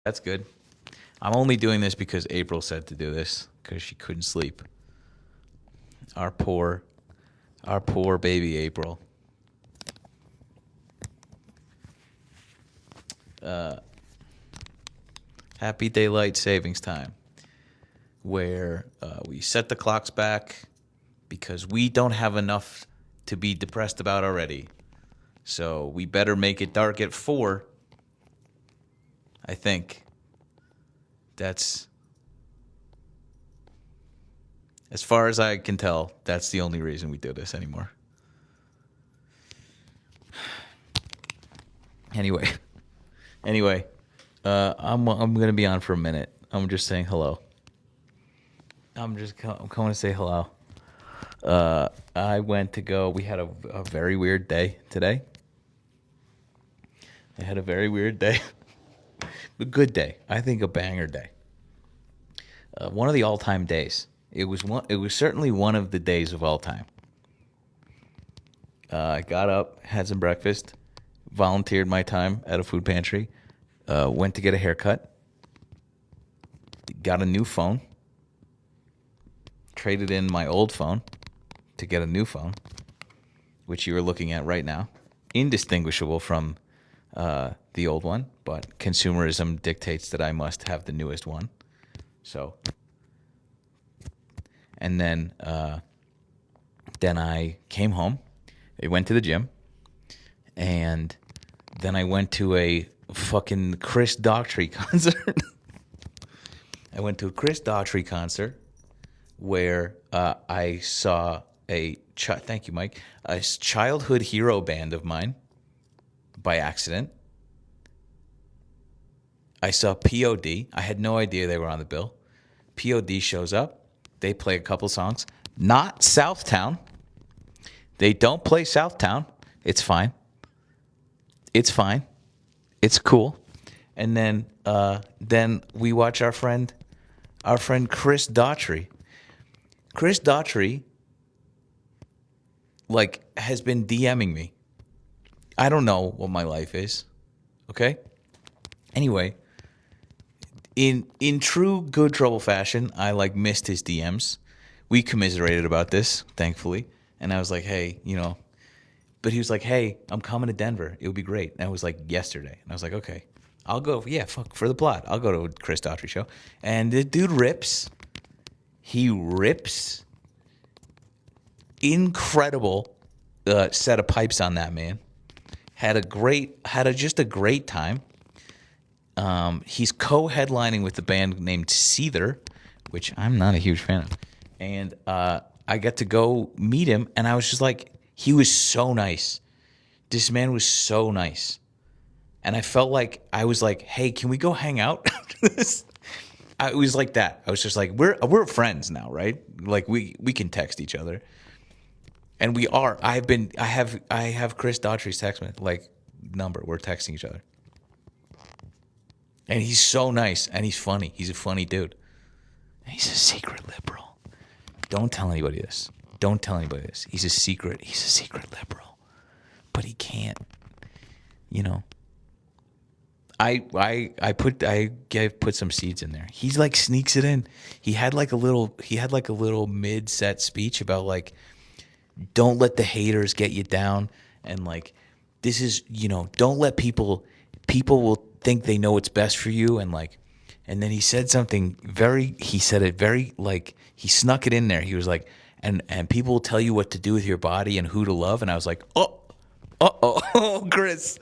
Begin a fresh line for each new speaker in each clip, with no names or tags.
That's good. I'm only doing this because April said to do this because she couldn't sleep. Our poor, our poor baby April. Happy daylight savings time, where we set the clocks back because we don't have enough to be depressed about already. So we better make it dark at 4. I think that's, as far as I can tell, that's the only reason we do this anymore. Anyway, anyway, I'm gonna be on for a minute. I'm just saying hello. I'm coming to say hello. I went to go. We had a very weird day today. I had a very weird day. A good day. I think a banger day. One of the all-time days. It was one. It was certainly one of the days of all time. I got up, had some breakfast, volunteered my time at a food pantry, went to get a haircut, got a new phone, traded in my old phone to get a new phone, which you are looking at right now, indistinguishable from the old one, but consumerism dictates that I must have the newest one. So, and then I came home. I went to the gym, and then I went to a fucking Chris Daughtry concert. I went to a Chris Daughtry concert where I saw thank you, Mike, a childhood hero band of mine by accident. I saw POD. I had no idea they were on the bill. POD shows up. They play a couple songs. Not Southtown. They don't play Southtown. It's fine. It's fine. It's cool. And then we watch our friend Chris Daughtry. Chris Daughtry, has been DMing me. I don't know what my life is. Okay? Anyway, in true Good Trouble fashion, I missed his DMs. We commiserated about this, thankfully. And I was like, hey, but he was like, hey, I'm coming to Denver. It would be great. And it was yesterday. And I was like, okay, I'll go. Yeah, fuck, for the plot. I'll go to a Chris Daughtry show. And the dude rips. He rips. Incredible set of pipes on that man. Had just a great time. He's co-headlining with a band named Seether, which I'm not a huge fan of. And I got to go meet him, and I was just like, he was so nice. This man was so nice. And I felt like I was like, hey, can we go hang out after this? It was like that. I was just like, we're friends now, right? We can text each other. And we are. I have Chris Daughtry's text number. We're texting each other. And he's so nice, and he's funny. He's a funny dude. And he's a secret liberal. Don't tell anybody this. Don't tell anybody this. He's a secret liberal. But he can't, I put some seeds in there. He's sneaks it in. He had a little mid-set speech about don't let the haters get you down, and this is, don't let people will think they know what's best for you, and then he said something he snuck it in there. He was like, and people will tell you what to do with your body and who to love, and I was like, oh, Chris,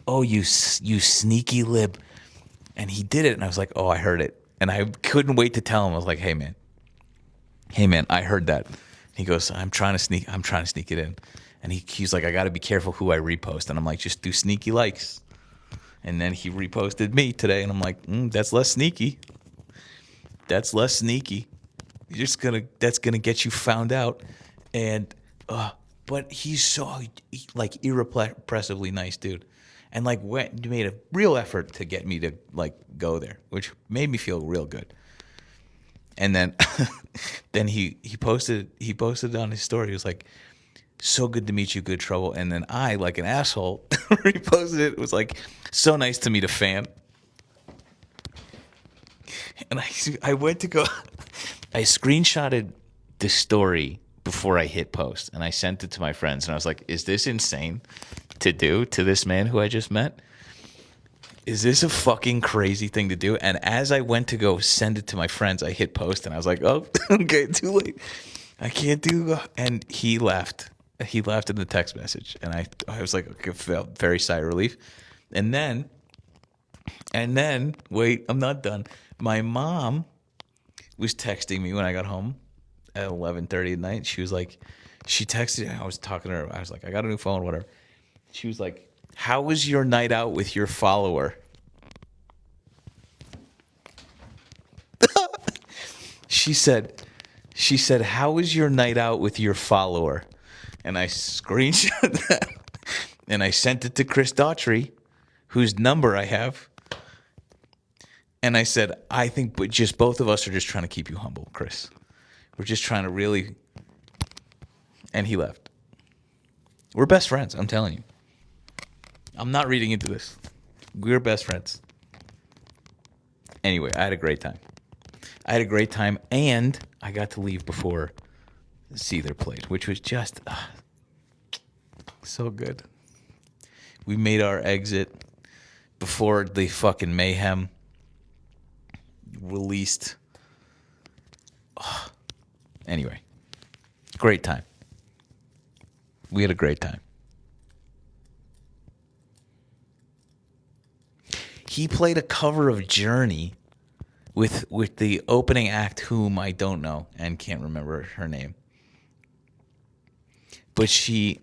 oh, you sneaky lib. And he did it, and I was like, oh, I heard it, and I couldn't wait to tell him. I was like, hey man, I heard that. He goes, I'm trying to sneak it in. And he's like, I got to be careful who I repost. And I'm like, just do sneaky likes. And then he reposted me today, and I'm like, that's less sneaky. That's less sneaky. That's gonna get you found out. And but he's so irrepressibly nice dude, and made a real effort to get me to go there, which made me feel real good. And then then he posted on his story. He was like, so good to meet you, Good Trouble. And then I, like an asshole, reposted it. It was like, so nice to meet a fan. And I went to go, I screenshotted the story before I hit post, and I sent it to my friends, and I was like, is this insane to do to this man who I just met? Is this a fucking crazy thing to do? And as I went to go send it to my friends, I hit post, and I was like, oh, okay, too late. I can't do. And he left. He left in the text message, and I was like, okay, felt very sigh of relief. And then, wait, I'm not done. My mom was texting me when I got home at 11:30 at night. She was like, she texted. I was talking to her. I was like, I got a new phone, whatever. She was like, how was your night out with your follower? She said, how was your night out with your follower? And I screenshot that, and I sent it to Chris Daughtry, whose number I have. And I said, I think but just both of us are just trying to keep you humble, Chris. We're just trying to really. And he left. We're best friends, I'm telling you. I'm not reading into this. We're best friends. Anyway, I had a great time. And I got to leave before Seether played, which was just so good. We made our exit before the fucking mayhem released. Anyway, great time. We had a great time. He played a cover of Journey with the opening act, whom I don't know and can't remember her name. But she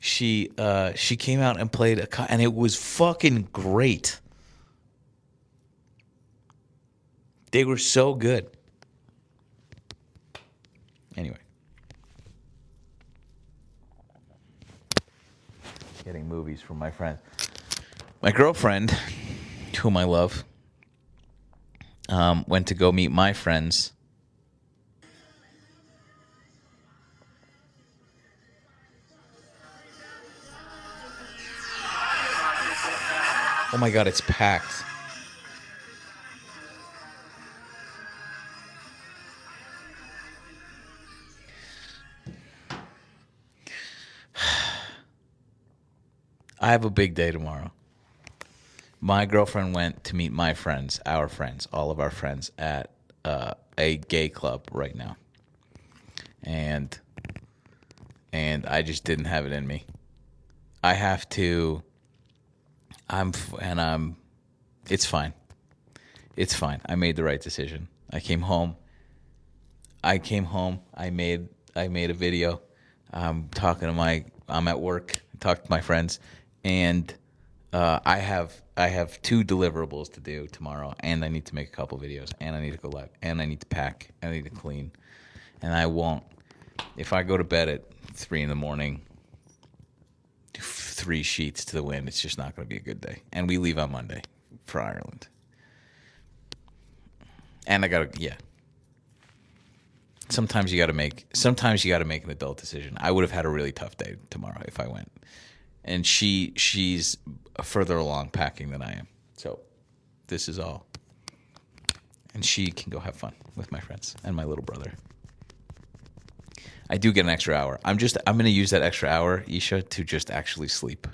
came out and played and it was fucking great. They were so good. Anyway. Getting movies from my friend. My girlfriend, whom I love, went to go meet my friends. Oh my God, it's packed. I have a big day tomorrow. My girlfriend went to meet my friends, our friends, all of our friends at a gay club right now. And I just didn't have it in me. I have to. It's fine. It's fine. I made the right decision. I came home. I made a video. I'm at work. I talked to my friends, and I have 2 deliverables to do tomorrow, and I need to make a couple videos, and I need to go live, and I need to pack, and I need to clean, and I won't. If I go to bed at 3 a.m, 3 sheets to the wind, it's just not going to be a good day. And we leave on Monday for Ireland. And Sometimes you got to make an adult decision. I would have had a really tough day tomorrow if I went. And she's further along packing than I am. So this is all. And she can go have fun with my friends and my little brother. I do get an extra hour. I'm going to use that extra hour, Isha, to just actually sleep.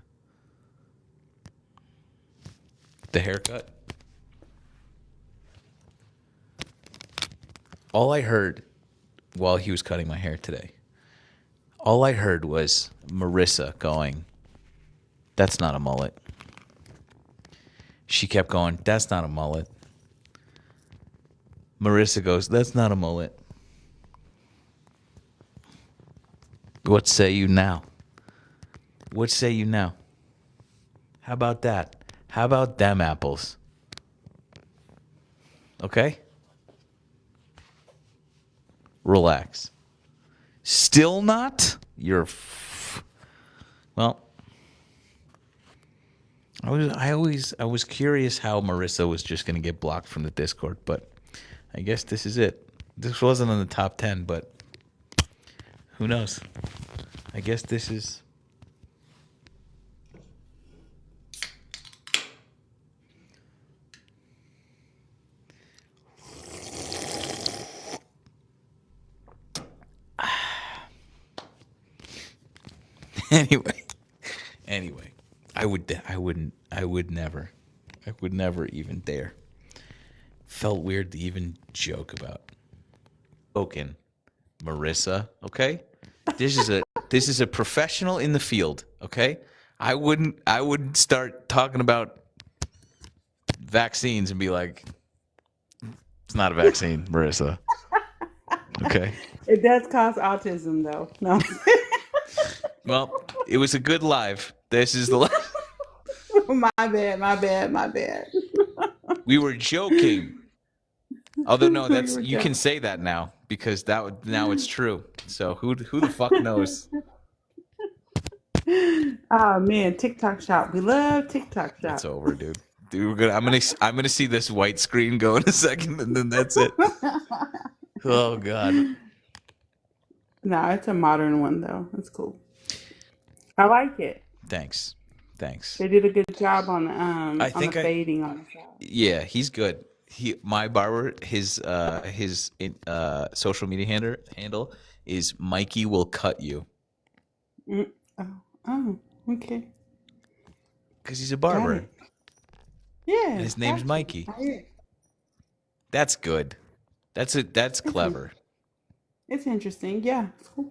The haircut. All I heard while he was cutting my hair today, all I heard was Marissa going, "That's not a mullet." She kept going, "That's not a mullet." Marissa goes, "That's not a mullet." What say you now? What say you now? How about that? How about them apples? Okay? Relax. Still not? Well, I was curious how Marissa was just going to get blocked from the Discord, but I guess this is it. This wasn't in the top 10, but who knows? I guess this is. Anyway, anyway, I would never even dare. Felt weird to even joke about. Spoken, Marissa. Okay, this is a professional in the field. Okay, I wouldn't start talking about vaccines and be like, it's not a vaccine, Marissa. Okay.
It does cause autism, though. No.
Well, it was a good live. This is the live.
My bad, my bad, my bad.
We were joking. Although no,
We
that's
were
you can
joking.
say that now because now it's true. So who the fuck knows?
Oh man, TikTok shop. We love TikTok
It's
shop.
over, dude. Dude, I'm gonna see this white screen go in a second, and then that's it. Oh god.
No, it's a modern one though. It's cool. I like it.
Thanks. Thanks.
They did a good job
I
on the
think I
fading on the side.
yeah, he's good. My barber, his social media handle is Mikey will cut you
Mm. Oh, oh, okay.
because he's a
Got
barber
it.
and
Yeah,
his name's
got you.
Mikey.
I hear it.
That's good. That's
It's, in-
clever.
it's interesting. Yeah, it's cool.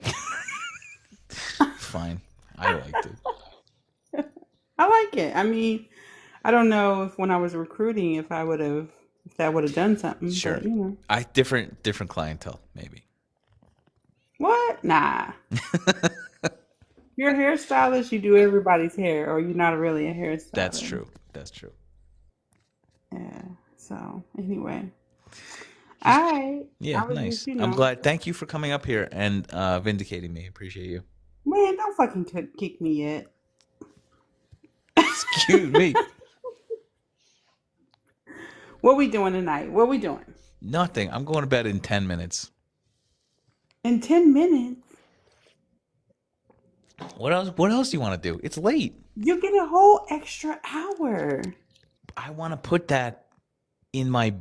Fine. I liked it.
I like it. I mean, I don't know if when I was recruiting if that would have done something,
Sure.
but you know.
I different clientele, maybe.
What? Nah. You're a hairstylist, you do everybody's hair, or you're not really a
That's
hairstylist.
true. That's true.
Yeah. So anyway.
He's
I
yeah,
was just,
nice.
you
I'm
know,
glad. Thank you for coming up here and vindicating me. Appreciate you.
man, don't fucking kick me yet.
Excuse me.
What we doing tonight? What we doing?
Nothing. I'm going to bed in 10 minutes.
In 10 minutes,
What else do you want to do? It's late.
you get a whole extra hour.
I want to put that in my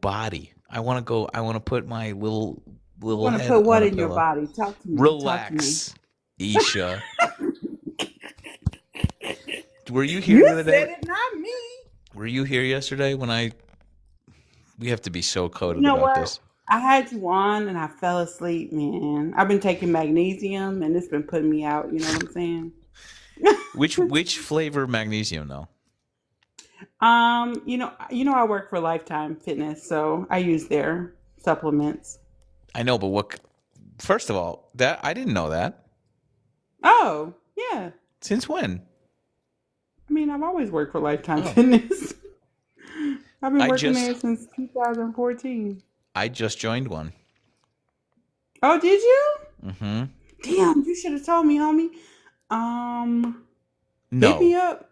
body. I want to put my
You
little
want to
head
put
on
what
a
in your
pillow.
body? Talk to me. Talk to me.
Relax, Isha. Were you here
You
the other
said
day?
it, not me.
Were you here yesterday when we have to be so
You
coded
know
about
what?
this.
I had you on and I fell asleep, man. I've been taking magnesium and it's been putting me out. You know what I'm saying?
Which flavor magnesium though?
I work for Lifetime Fitness, so I use their supplements.
I know, but what first of all, that I didn't know that.
Oh, yeah.
Since when?
I mean, I've always worked for Lifetime
Oh.
Fitness. I've been
I
working
just
there since 2014.
I just joined one.
Oh, did you?
Mhm.
Damn, you should have told me, homie. Um, hit
No.
me up.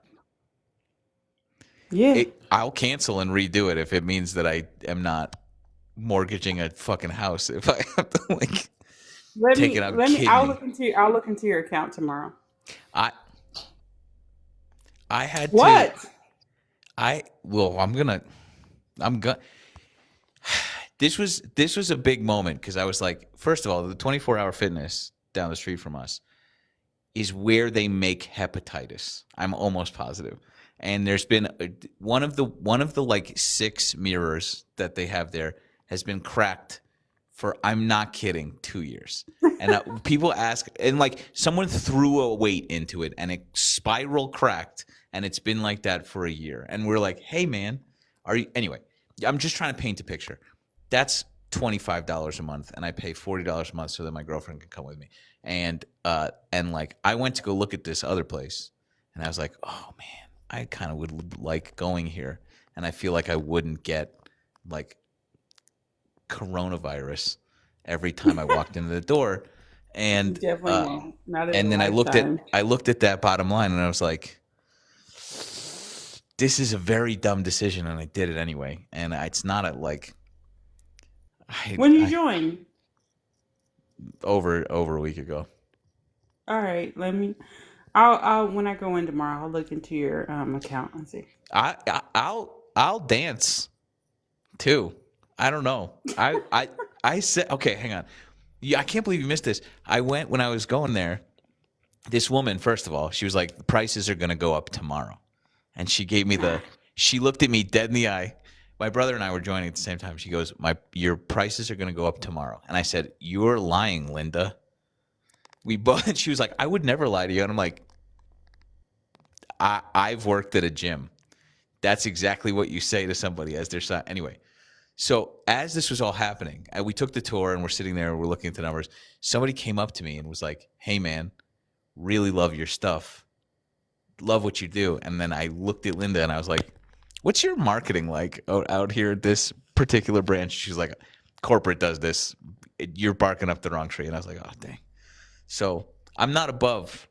Yeah.
I'll cancel and redo it if it means that I am not mortgaging a fucking house if I have to like take it out
I'll
kidney.
I'll look into your account tomorrow.
I I had to
What?
I well I'm gonna this was a big moment because I was like, first of all, the 24-hour fitness down the street from us is where they make hepatitis. I'm almost positive. And there's been one of the like 6 mirrors that they have there has been cracked for I'm not kidding 2 years. And people ask and like someone threw a weight into it and it spiral cracked and it's been like that for a year. And we're like, "Hey man, are you anyway, I'm just trying to paint a picture. That's $25 a month and I pay $40 a month so that my girlfriend can come with me. And like I went to go look at this other place and I was like, "Oh man, I kind of would like going here." And I feel like I wouldn't get like coronavirus every time I walked into the door.
You
And
definitely won't. Not at a
then
Lifetime.
I looked at that bottom line and I was like, this is a very dumb decision and I did it anyway. And it's not a like
When you
I
join?
over a week ago.
All right, I'll when I go in tomorrow, I'll look into your account and see.
I'll dance too. I don't know. I said okay, hang on. Yeah, I can't believe you missed this. I went when I was going there. this woman, first of all, she was like, the prices are going to go up tomorrow. And she gave me she looked at me dead in the eye. My brother and I were joining at the same time. She goes, your prices are going to go up tomorrow. And I said, you're lying, Linda. We both, and she was like, I would never lie to you. And I'm like, I've worked at a gym. That's exactly what you say to somebody as their son. Anyway, so as this was all happening, we took the tour and we're sitting there and we're looking at the numbers. Somebody came up to me and was like, hey, man, really love your stuff. Love what you do. And then I looked at Linda and I was like, what's your marketing like out here at this particular branch? She's like, corporate does this. You're barking up the wrong tree. And I was like, oh, dang. So I'm not above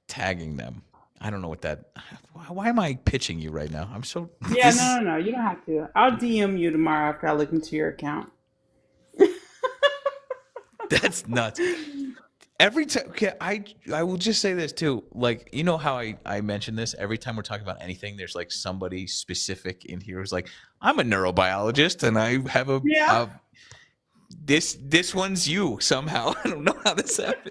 tagging them. I don't know what that. Why am I pitching you right now? I'm so.
Yeah, no. You don't have to. I'll DM you tomorrow after I look into your account.
That's nuts. Every time, okay, I will just say this too. Like, you know how I mention this every time we're talking about anything. There's like somebody specific in here who's like, I'm a neurobiologist and I have
Yeah.
this one's you somehow. I don't know how this happened.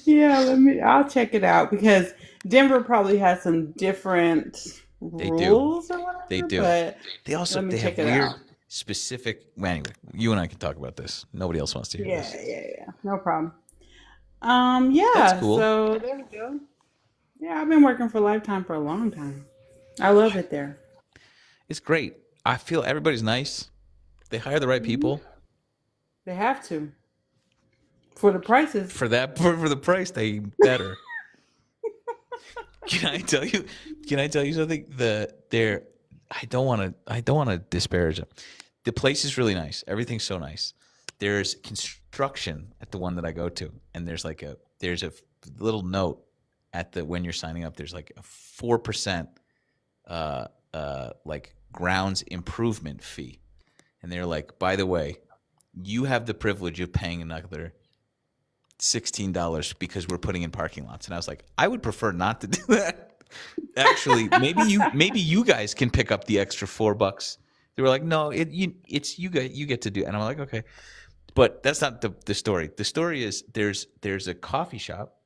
Yeah, I'll check it out because Denver probably has some different
They do.
rules or
They
whatever,
do.
but
They also
let me
they have
check it
weird
out.
specific. Well, anyway, you and I can talk about this. Nobody else wants to hear
Yeah,
this.
yeah. No problem.
That's
Yeah,
cool.
so there we go. Yeah, I've been working for Lifetime for a long time. I love it there.
It's great. I feel everybody's nice. They hire the right
Hmm.
people
They have to for the prices.
for that for the price. They better. Can I tell you? Can I tell you something? I don't want to disparage them. The place is really nice. Everything's so nice. There's construction at the one that I go to, and there's a little note at the when you're signing up. There's like a 4% like grounds improvement fee, and they're like, by the way, you have the privilege of paying another $16 because we're putting in parking lots. And I was like, I would prefer not to do that. Actually, maybe you guys can pick up the extra $4. They were like, no, it's you get to do. And I'm like, okay, but that's not the story. The story is there's a coffee shop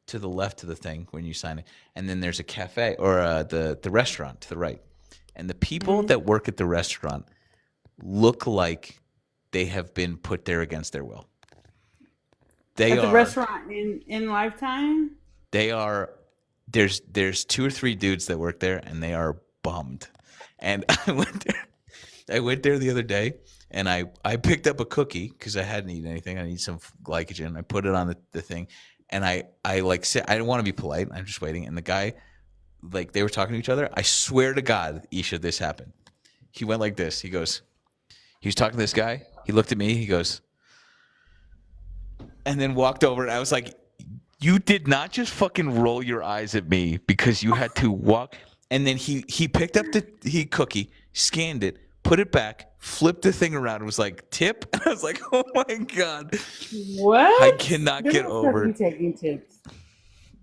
to the left of the thing when you sign it, and then there's a cafe or the restaurant to the right. And the people
Hmm.
that work at the restaurant look like they have been put there against their will. They
At the
are
restaurant in Lifetime.
they are there's two or three dudes that work there and they are bummed. And I went there the other day and I picked up a cookie because I hadn't eaten anything. I need some glycogen. I put it on the thing and I like said I didn't want to be polite. I'm just waiting. And the guy, like they were talking to each other. I swear to God, Isha, this happened. He went like this. He was talking to this guy. He looked at me. He goes, and then walked over. And I was like, you did not just fucking roll your eyes at me because you had to walk. And then he picked up the cookie, scanned it, put it back, flipped the thing around, and was like, tip. And I was like, oh my God. I
What?
cannot
They're
get
not supposed to
over.
be taking tips.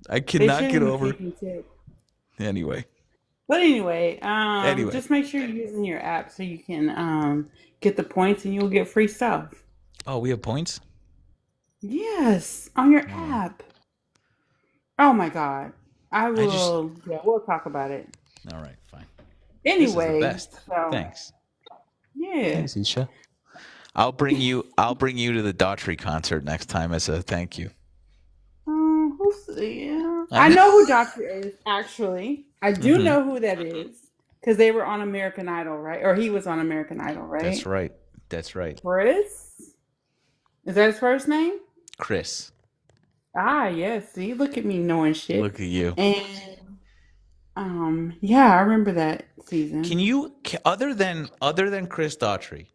I
They
cannot get
shouldn't be
over.
taking tips.
Anyway.
But anyway,
Anyway.
just make sure you're using your app so you can get the points and you'll get free stuff.
Oh, we have points?
Yes, on your
Oh,
app. Oh my God. I
I just.
will, yeah, we'll talk about it.
All right, fine. This is the
Anyway,
best.
so
Thanks.
yeah.
Thanks, Isha. I'll bring you to the Daughtry concert next time as a thank you.
Yeah.
I
I
know.
know who Doctor is, actually. I do
Hmm.
know who that is. Because they were on American Idol, right? Or he was on American Idol,
That's
right?
right. That's right.
Chris? Is that his first name?
Chris,
Ah, yes. See, look at me knowing shit.
look at you.
And yeah, I remember that
Can
season.
you other than Chris Daughtry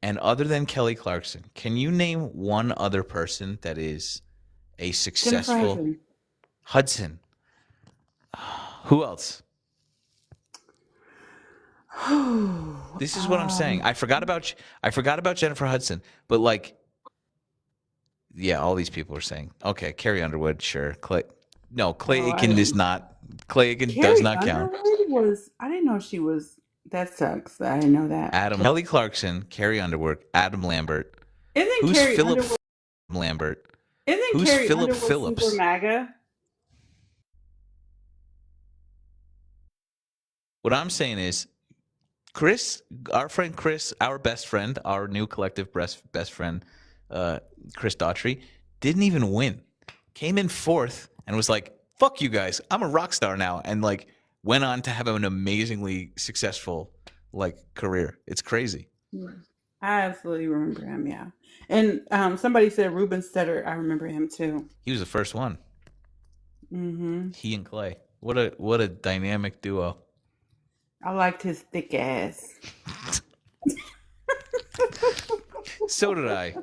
and other than Kelly Clarkson, can you name one other person that is a
Jennifer
successful
Hudson.
Hudson? Who else? This is what I'm saying.
um,
I forgot about Jennifer Hudson, but like yeah, all these people are saying, okay, Carrie Underwood, sure. Clay
oh, I
Aiken is
didn't.
not. Clay Aiken does
Carrie
not count.
Underwood was. I didn't know she was. That sucks. That I didn't know that.
Kelly Clarkson, Carrie Underwood, Adam Lambert.
Isn't
Who's
Carrie
Philip
Underwood?
Lambert?
Isn't
Who's
Carrie
Philip
Underwood super
Phillips?
MAGA?
What I'm saying is, Chris, our friend Chris, our best friend, our new collective best friend, uh, Chris Daughtry, didn't even win. Came in fourth and was like, "Fuck you guys, I'm a rock star now," and like went on to have an amazingly successful like career. It's crazy.
Yeah. I absolutely remember him. Yeah, and somebody said Ruben Studdard. I remember him too.
He was the first one.
Hmm.
He and Clay. What a dynamic duo.
I liked his thick ass.
So did I.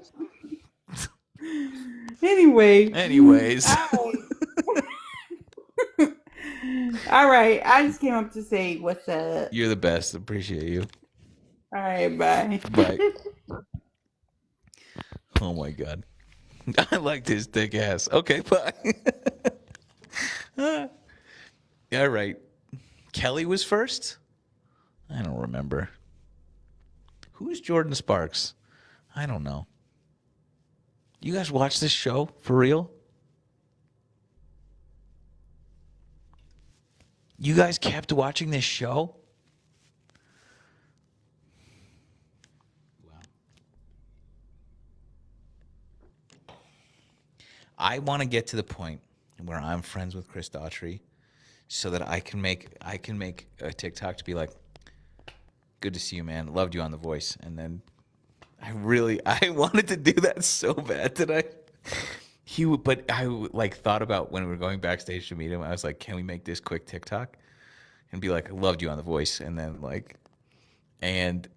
Anyway,
Anyways,
all right. All right. I just came up to say what's up.
you're the best. Appreciate you.
All right, bye.
Bye. Oh my god. I liked his thick ass. Okay, bye. All right. Kelly was first? I don't remember. Who's Jordan Sparks? I don't know. You guys watch this show for real? You guys kept watching this show? Wow. I want to get to the point where I'm friends with Chris Daughtry so that I can make a TikTok to be like, "Good to see you, man. Loved you on The Voice." And then I wanted to do that so bad today. But I like thought about when we were going backstage to meet him. I was like, "Can we make this quick TikTok?" And be like, "I loved you on The Voice," and then like, and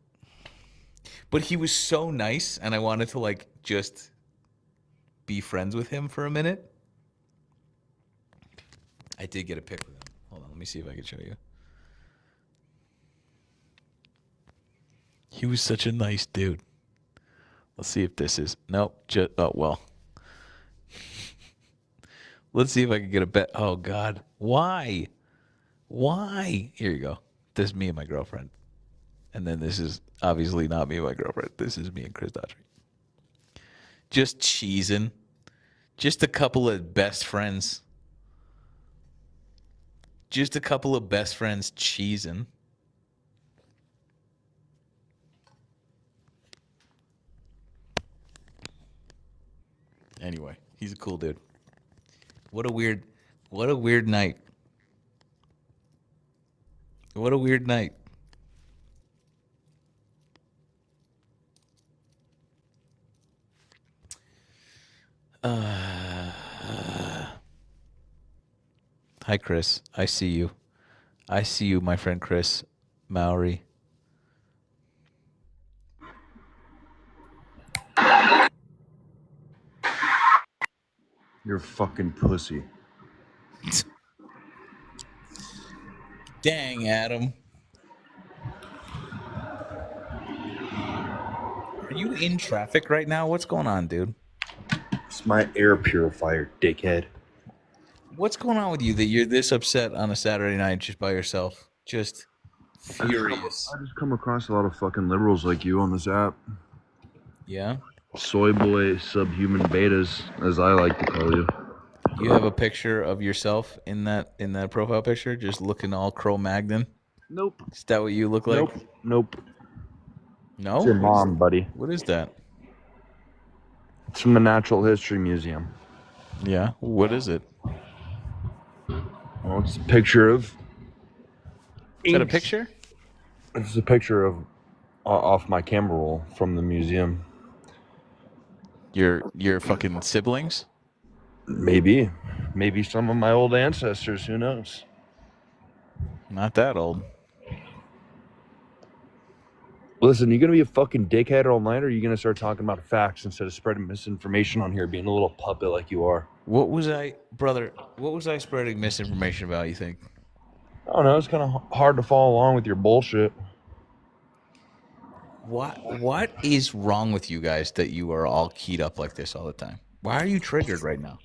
but he was so nice, and I wanted to like just be friends with him for a minute. I did get a pic with him. Hold on, let me see if I can show you. He was such a nice dude. Let's see if this is nope. Just oh well. Let's see if I can get a bet. Oh God, why? Why? Here you go. This is me and my girlfriend, and then this is obviously not me and my girlfriend. This is me and Chris Daughtry. Just cheesing. Just a couple of best friends. Just a couple of best friends cheesing. Anyway, he's a cool dude. What a weird night. What a weird night. Hi, Chris. I see you. I see you, my friend Chris Mowry.
You're a fucking pussy.
Dang, Adam. Are you in traffic right now? What's going on, dude?
It's my air purifier, dickhead.
What's going on with you that you're this upset on a Saturday night just by yourself? Just furious.
I just come across a lot of fucking liberals like you on this app.
Yeah?
Soy boy subhuman betas, as I like to call you.
You have a picture of yourself in that profile picture, just looking all Cro-Magnon?
Nope.
Is that what you look like?
Nope.
No?
It's your mom, buddy.
What is that?
It's from the Natural History Museum.
Yeah. What is it?
Well, it's a picture of...
Is that a picture?
It's a picture of off my camera roll from the museum.
Your fucking siblings?
Maybe some of my old ancestors. Who knows?
Not that old.
Listen, you gonna be a fucking dickhead all night, or are you gonna start talking about facts instead of spreading misinformation on here, being a little puppet like you are?
What was I spreading misinformation about, you think?
I don't know. It's kind of hard to follow along with your bullshit.
What is wrong with you guys that you are all keyed up like this all the time? Why are you triggered right now?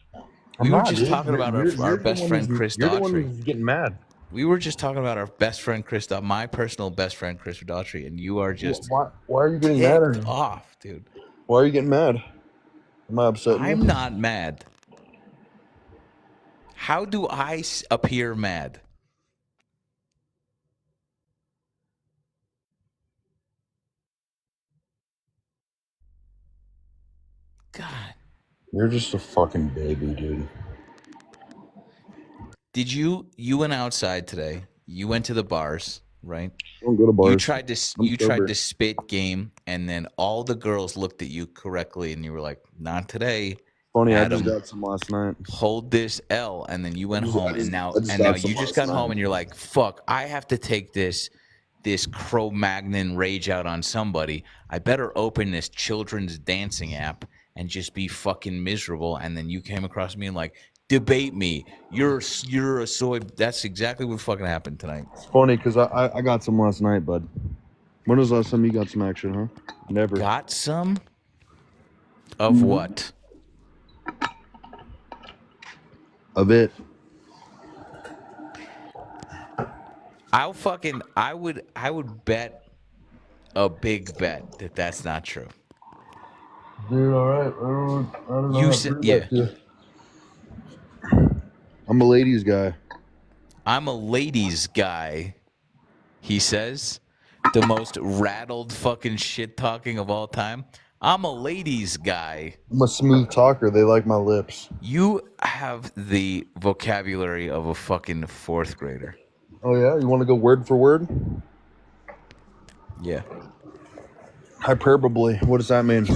We were just talking about our best friend Chris
You're the one
Daughtry.
who's getting mad.
We were just talking about our best friend Chris Daughtry, my personal best friend Chris Daughtry, and you are just
Why are you getting mad?
ticked off, dude.
Why are you getting mad? Am I upsetting
I'm
you?
not mad. How do I appear mad? God.
You're just a fucking baby, dude.
Did you went outside today? You went to the bars, right?
I don't go to
You
bars.
tried to
I'm
you tried
sober.
to spit game, and then all the girls looked at you correctly, and you were like, "Not today,
Funny, I just
Adam.
got some last night.
Hold this L." And then you went home, and now
I just got some
you just
last
got home,
night.
and you're like, "Fuck, I have to take this Cro-Magnon rage out on somebody. I better open this children's dancing app and just be fucking miserable." And then you came across me and like, debate me. You're a soy. That's exactly what fucking happened tonight.
It's funny because I got some last night, bud. When was the last time you got some action, huh? Never.
Got some of what?
Of it.
I would bet a big bet that that's not true.
Dude, all right. I don't know.
You
how to
said,
prove
yeah.
that to you. I'm a ladies guy.
I'm a ladies guy, he says. The most rattled fucking shit talking of all time. I'm a ladies guy.
I'm a smooth talker. They like my lips.
You have the vocabulary of a fucking fourth grader.
Oh yeah, you want to go word for word?
Yeah.
Hyperbole. What does that mean?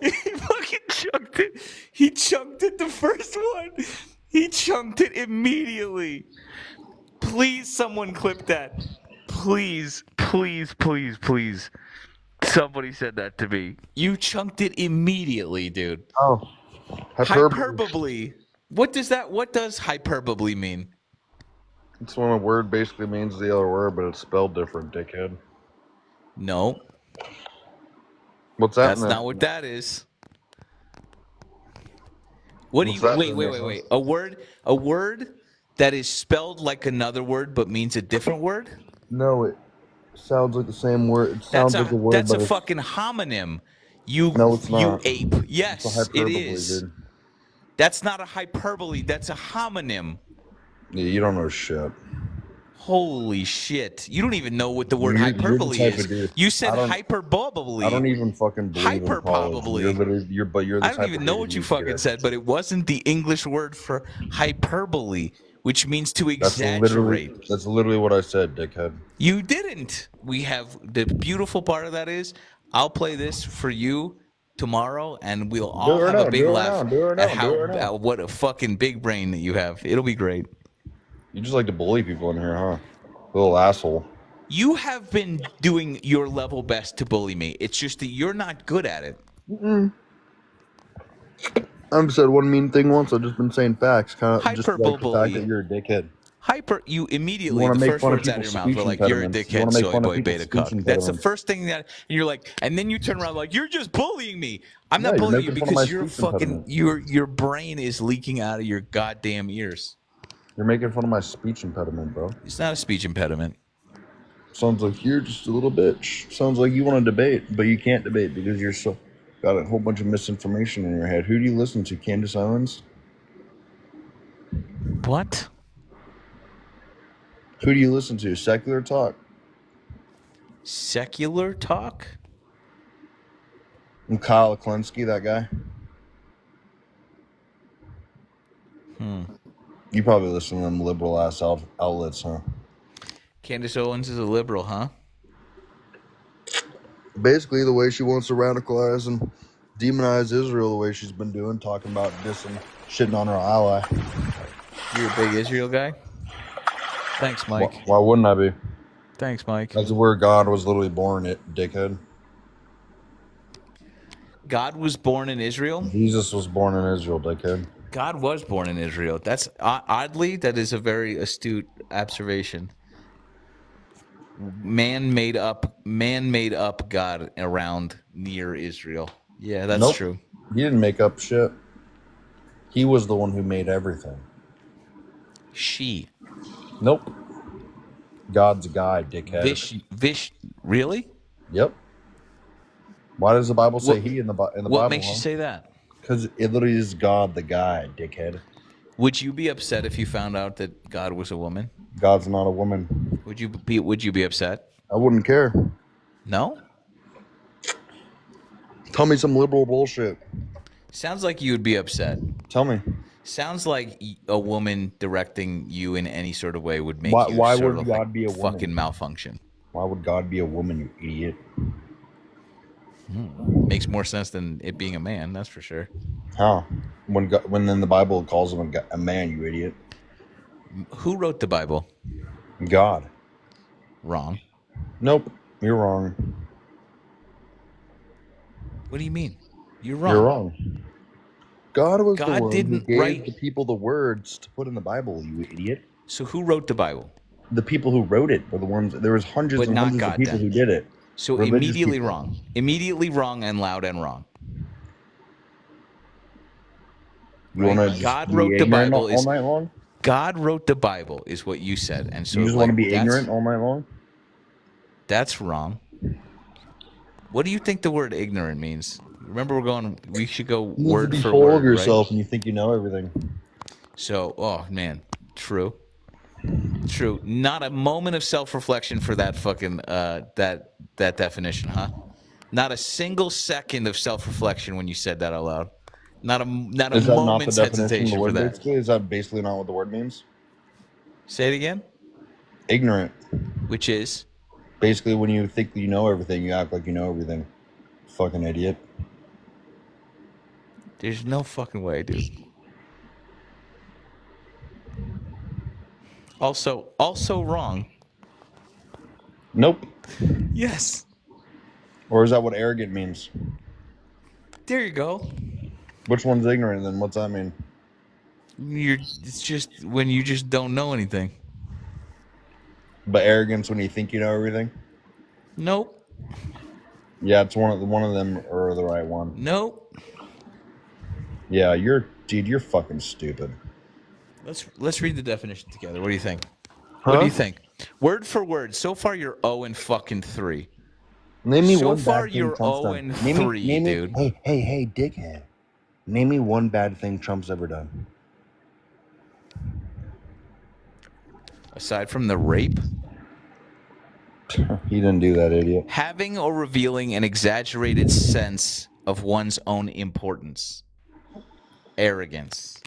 He fucking chunked it. He chunked it the first one. He chunked it immediately. Please, someone clip that. Please, please, please, please. Somebody said that to me. You chunked it immediately, dude.
Oh,
Hyperbole. What does hyperbole mean?
It's when a word basically means the other word, but it's spelled different, dickhead.
No,
What's that?
that's not what that is. What do
What's
you
that
wait,
then,
wait, wait, wait. A word that is spelled like another word but means a different word?
No, it sounds like the same word. It sounds like a word,
That's
but
a fucking homonym. You
no, it's
you
not.
ape.
It's a
Yes, it
hyperbole,
is.
dude.
That's not a hyperbole. That's a homonym.
Yeah, you don't know shit.
Holy shit. You don't even know what the word
You're the
hyperbole
type
is.
of dude.
You said
I don't
hyperbole.
even fucking believe in college.
Hyperpobably.
You're the
I don't
type
even
of
know
dude
what
who
you
needs to get
fucking said, but it wasn't the English word for hyperbole, which means to exaggerate.
That's literally what I said, dickhead.
You didn't. We have the beautiful part of that is I'll play this for you tomorrow, and we'll all have a big laugh at how what a fucking big brain that you have. It'll be great.
You just like to bully people in here, huh? Little asshole.
You have been doing your level best to bully me. It's just that you're not good at it.
I've said one mean thing once. I've just been saying facts, kind of just like the fact
Hyperbole.
that you're a dickhead.
You immediately,
wanna
the
make
first
fun of
words out of
people's
your mouth were
speech
like, "You're a
impediments. You
dickhead,
wanna make
soy
fun of
boy,
people's
beta
speech
cuck." That's the
impediments.
first thing that, and you're like, and then you turn around like, "You're just bullying me." I'm
No,
not
you're
bullying you
making fun of my
because you're
speech impediment.
your brain is leaking out of your goddamn ears.
You're making fun of my speech impediment, bro.
It's not a speech impediment.
Sounds like you're just a little bitch. Sounds like you want to debate, but you can't debate because you're so got a whole bunch of misinformation in your head. Who do you listen to? Candace Owens?
What?
Who do you listen to? Secular Talk?
Secular talk?
And Kyle Klinsky, that guy? You probably listen to them liberal ass outlets, huh?
Candace Owens is a liberal, huh?
Basically, the way she wants to radicalize and demonize Israel, the way she's been doing, talking about dissing, shitting on her ally.
You're a big Israel guy? Thanks, Mike.
Why wouldn't I be?
Thanks, Mike.
That's where God was literally born, dickhead.
God was born in Israel?
Jesus was born in Israel, dickhead.
God was born in Israel. That's oddly, that is a very astute observation. Man made up God around near Israel. Yeah, that's
Nope.
true.
He didn't make up shit. He was the one who made everything.
She.
Nope. God's a guy, dickhead.
Really?
Yep. Why does the Bible say
What
he in the
what
Bible?
makes you say that?
Because it literally is God the guy, dickhead.
Would you be upset if you found out that God was a woman?
God's not a woman.
Would you be upset?
I wouldn't care.
No?
Tell me some liberal bullshit.
Sounds like you would be upset.
Tell me.
Sounds like a woman directing you in any sort of way would make you
Why
sort
would
of
God
like
be a woman?
fucking malfunction.
Why would God be a woman, you idiot?
Makes more sense than it being a man, that's for sure.
How? When then the Bible calls him a man, you idiot.
Who wrote the Bible?
God.
Wrong.
Nope. You're wrong.
What do you mean? You're wrong.
You're wrong. God was the
God
one
didn't
who gave
write-
the people the words to put in the Bible, you idiot.
So who wrote the Bible?
The people who wrote it were the ones. There was hundreds
But
and
not
hundreds
God
of people
then.
who did it.
So
Religious
immediately
people.
wrong. Immediately wrong and loud and wrong.
You want to
Right.
just
God
be
wrote the
ignorant
Bible
all
is
night long?
God wrote the Bible is what you said. And so
You just
like,
want to be
that's-
ignorant all night long?
That's wrong. What do you think the word ignorant means? Remember we should go
You
word
need to be
for
full
word,
of yourself
right?
and you think you know everything.
So, oh man, true. True. Not a moment of self-reflection for that fucking that definition, huh? Not a single second of self-reflection when you said that out loud. Not a
Is that not the
moment's
definition of
hesitation
the
for
word,
that.
basically? Is that basically not what the word means?
Say it again.
Ignorant.
Which is
Basically, when you think you know everything, you act like you know everything. Fucking idiot.
there's no fucking way, dude. Also wrong.
Nope.
Yes.
Or is that what arrogant means?
There you go.
Which one's ignorant then? What's that mean?
It's just when you just don't know anything.
But arrogance when you think you know everything?
Nope.
Yeah, it's one of them or the right one.
Nope.
Yeah, you're fucking stupid.
Let's read the definition together. What do you think? What do you think? Word for word. So far you're 0 and fucking 3.
Name me
So
one
far,
bad thing
you're
Trump's
0
done.
and
Name
3,
me,
dude.
Hey, dickhead. Name me one bad thing Trump's ever done.
Aside from the rape,
He didn't do that, idiot.
having or revealing an exaggerated sense of one's own importance. Arrogance.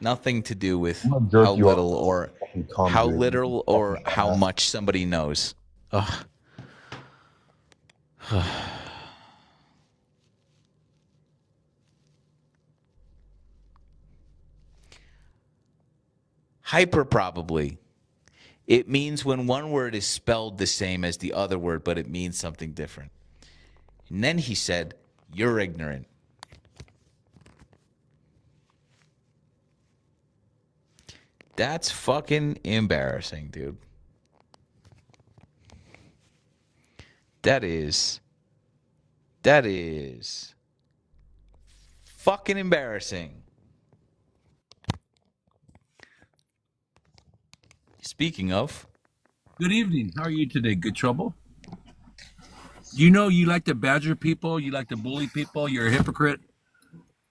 Nothing to do with
I'm gonna jerk
how
you off.
little or
Fucking cum,
how
dude.
little or
Fucking
how
ass.
much somebody knows. Ugh. Hyper probably. It means when one word is spelled the same as the other word, but it means something different. And then he said, "You're ignorant." That's fucking embarrassing, dude. That is fucking embarrassing. Speaking of,
Good evening. How are you today? Good trouble? You know you like to badger people, you like to bully people, you're a hypocrite.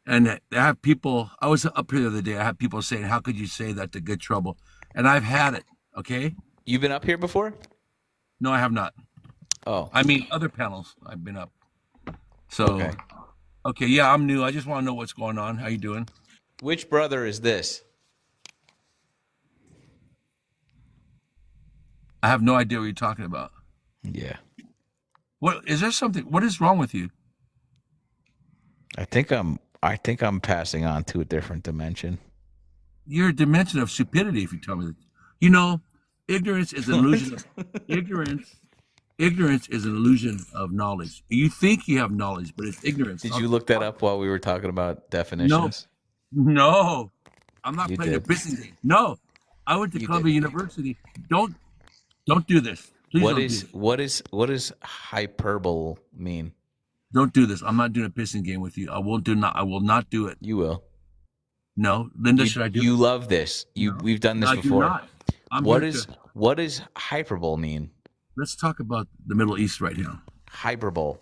And I have people, I was up here the other day, I have people saying, how could you say that to Good Trouble? And I've had it, okay?
you've been up here before?
No, I have not.
Oh,
I mean, other panels I've been up. So,
okay.
okay, yeah, I'm new. I just want to know what's going on. How you doing?
Which brother is this?
I have no idea what you're talking about.
Yeah.
What is there something? What is wrong with you?
I think I'm passing on to a different dimension.
You're a dimension of stupidity if you tell me that. You know, ignorance is an illusion of ignorance is an illusion of knowledge. You think you have knowledge, but it's ignorance.
Did you look that up while we were talking about definitions?
No, I'm not
You
playing
did.
a business game. No, I went to
You
Columbia
did.
University. Don't do this. Please
What
don't
is
do this.
what is hyperbole mean?
Don't do this. I'm not doing a pissing game with you. I will not do it.
You will.
No, Linda, should I do
You
it?
love this.
No,
We've done this
I do
before.
not. I'm here to.
What does hyperbole mean?
Let's talk about the Middle East right now.
Hyperbole.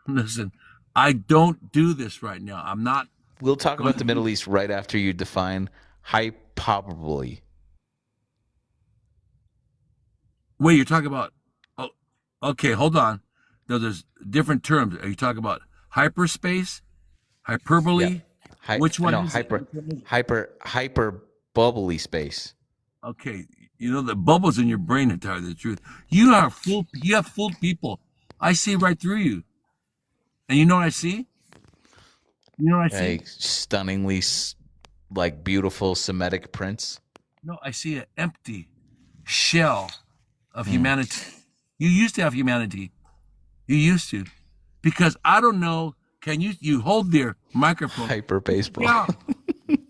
Listen, I don't do this right now. I'm not
We'll talk
going
about
to
the
do.
Middle East right after you define hyperbole.
Wait, you're talking about? Oh, okay. Hold on. No, there's different terms. Are you talking about hyperspace,
Yeah.
hyperbole? Which one
No,
is it?
hyper bubbly space.
Okay, you know the bubbles in your brain to tell you the truth. You are fool. You have fooled people. I see right through you. And you know what I see? You know what I see?
A stunningly like beautiful Semitic prince.
No, I see an empty shell of
Hmm.
humanity. You used to have humanity. You used to. Because I don't know, can you hold their microphone?
Hyper baseball.
Yeah.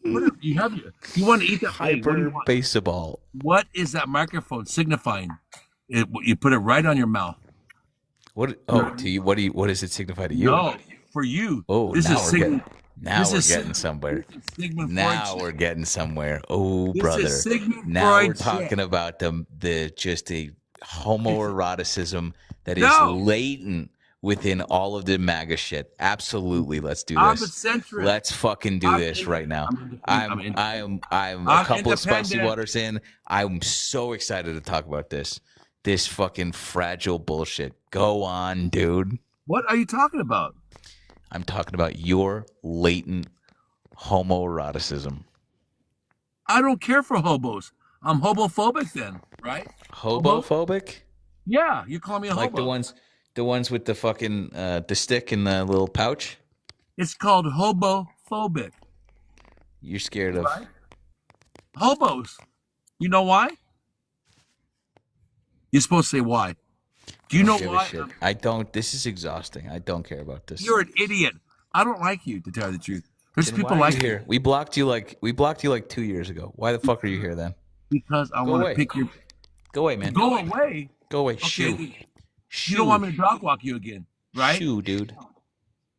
What you have you want to eat that? Hey, what do you
Hyper
want?
baseball.
What is that microphone signifying? You put it right on your mouth.
What? Oh, to you? What does it signify to you?
No, for you.
Oh,
This
now
is
we're
Sigmund.
getting. Now
This
we're
is
getting
Sig-
somewhere.
this is Sigmund
Now
Freud's
we're getting somewhere. Oh,
This
brother.
is Sigmund
Now we're
Freud's
talking about the just a homoeroticism that is
No,
latent within all of the MAGA shit. Absolutely, let's do
I'm a
this.
centrist.
Let's fucking do
I'm
this
in,
right now.
I'm independent.
I'm a
I'm
couple of spicy
independent.
waters in. I'm so excited to talk about this. This fucking fragile bullshit. Go on, dude.
What are you talking about?
I'm talking about your latent homoeroticism.
I don't care for hobos. I'm homophobic then, right? Hobo?
Hobophobic?
Yeah, you call me a
Like
hobo.
the ones with the fucking the stick in the little pouch?
It's called hobophobic,
You're scared of.
right? Hobos. You know why? You're supposed to say why. Do you know
Give a
why?
shit. I don't. This is exhausting. I don't care about this.
You're an idiot. I don't like you, to tell you the truth. There's
Then
people
why are
like
you
you
here? We blocked you like 2 years ago. Why the fuck are you here then?
because I
Go
want to
away.
pick your.
Go away, man.
Go away.
Go away.
Okay.
Shoo.
You don't want me to dog walk you again, right?
Shoo, dude.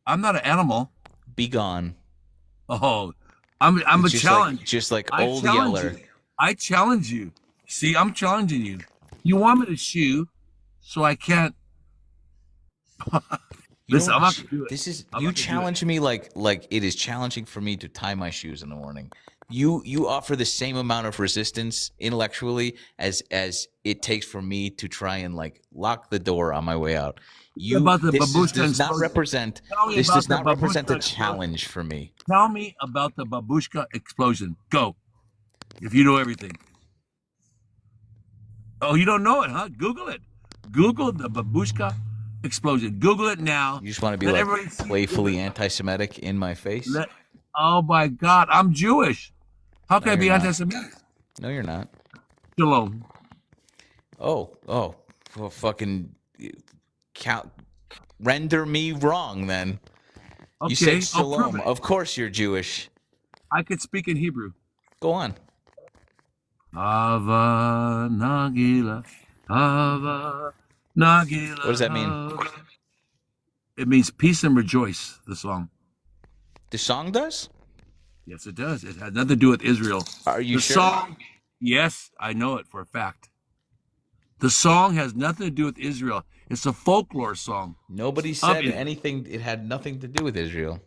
I'm not an animal.
Be gone.
Oh, I'm a
It's just
challenge.
Like, just like
I
old
challenge
Yeller.
you. I challenge you. See, I'm challenging you. You want me to shoo, so I can't.
You
Listen,
know
I'm
what?
not gonna do it.
This is
I'm
you
not gonna do it.
challenge me like it is challenging for me to tie my shoes in the morning. You offer the same amount of resistance intellectually as it takes for me to try and like lock the door on my way out.
About the babushka
does not
explosion.
represent
Tell me
this
about
does
the
not represent
babushka
a
explosion.
challenge for me.
Tell me about the babushka explosion. Go, if you know everything. Oh, you don't know it, huh? Google it. Google the babushka explosion. Google it now.
You just want to be
Let
like
everybody see it.
playfully anti-Semitic in my face?
Let, oh my God, I'm Jewish. How can I
you're
be
not.
anti-Semitic?
No, you're not.
Shalom.
Oh, well, fucking count. Render me wrong then.
Okay,
You said
I'll prove
shalom.
it.
Of course you're Jewish.
I could speak in Hebrew.
Go on.
Hava Nagila, Hava Nagila.
What does that mean?
Hava. It means peace and rejoice, the song.
The song does?
Yes, it does. It has nothing to do with Israel.
Are you
The
sure?
song, yes, I know it for a fact. The song has nothing to do with Israel. It's a folklore song.
Nobody said
Israel.
anything. It had nothing to do with Israel.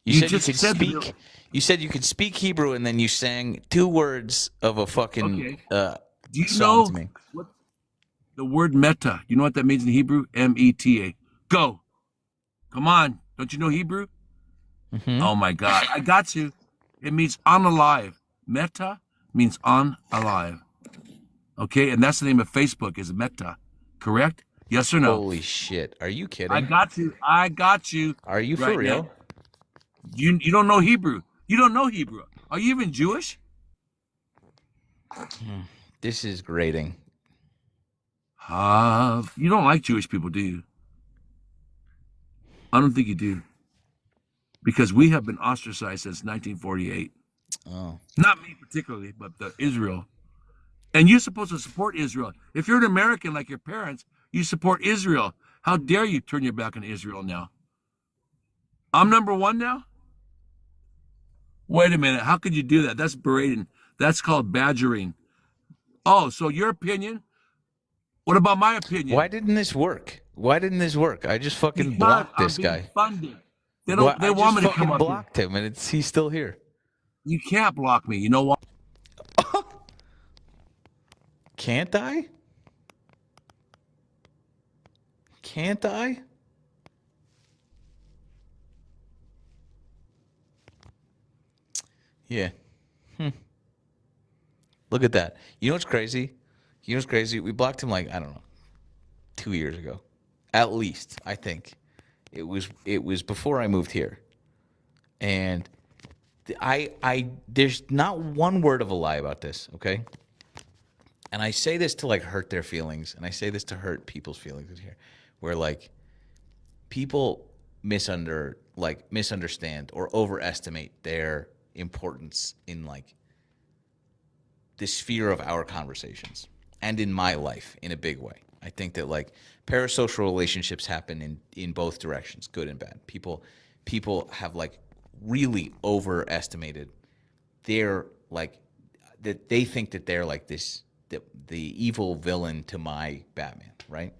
You
said
just
you could
said
speak.
that-
You said you could speak Hebrew, and then you sang 2 words of a fucking
Okay. Do you
song
know
to me.
what the word meta? You know what that means in Hebrew? M-E-T-A. Go. Come on. Don't you know Hebrew?
Mhm.
Oh my God. I got you. It means unalive. Meta means unalive. Okay, and that's the name of Facebook is Meta. Correct? Yes or no?
Holy shit! Are you kidding?
I got you. I got you.
Are you for
right
real?
now. You don't know Hebrew. You don't know Hebrew. Are you even Jewish?
This is grating.
You don't like Jewish people, do you? I don't think you do. Because we have been ostracized since 1948.
Oh,
Not me particularly, but the Israel. And you're supposed to support Israel. If you're an American like your parents, you support Israel. How dare you turn your back on Israel now? I'm number one now? Wait a minute. How could you do that? That's berating. That's called badgering. Oh, so your opinion? What about my
Why
opinion?
didn't this work? Why didn't this work? I just fucking
Because
blocked
I'm
this
being
guy.
funded. They
Why
don't. They
I
want
just
me to come
fucking
up here.
blocked him, and he's still here.
You can't block me. You know what?
Can't I? Can't I? Yeah. Look at that. You know what's crazy? You know what's crazy? We blocked him like, I don't know, 2 years ago. At least, I think. It was before I moved here. And there's not one word of a lie about this, okay? And I say this to like hurt their feelings, and I say this to hurt people's feelings here, where like people misunderstand or overestimate their importance in like the sphere of our conversations and in my life in a big way. I think that like parasocial relationships happen in both directions, good and bad. People have like really overestimated their like that they think that they're like this the evil villain to my Batman, right?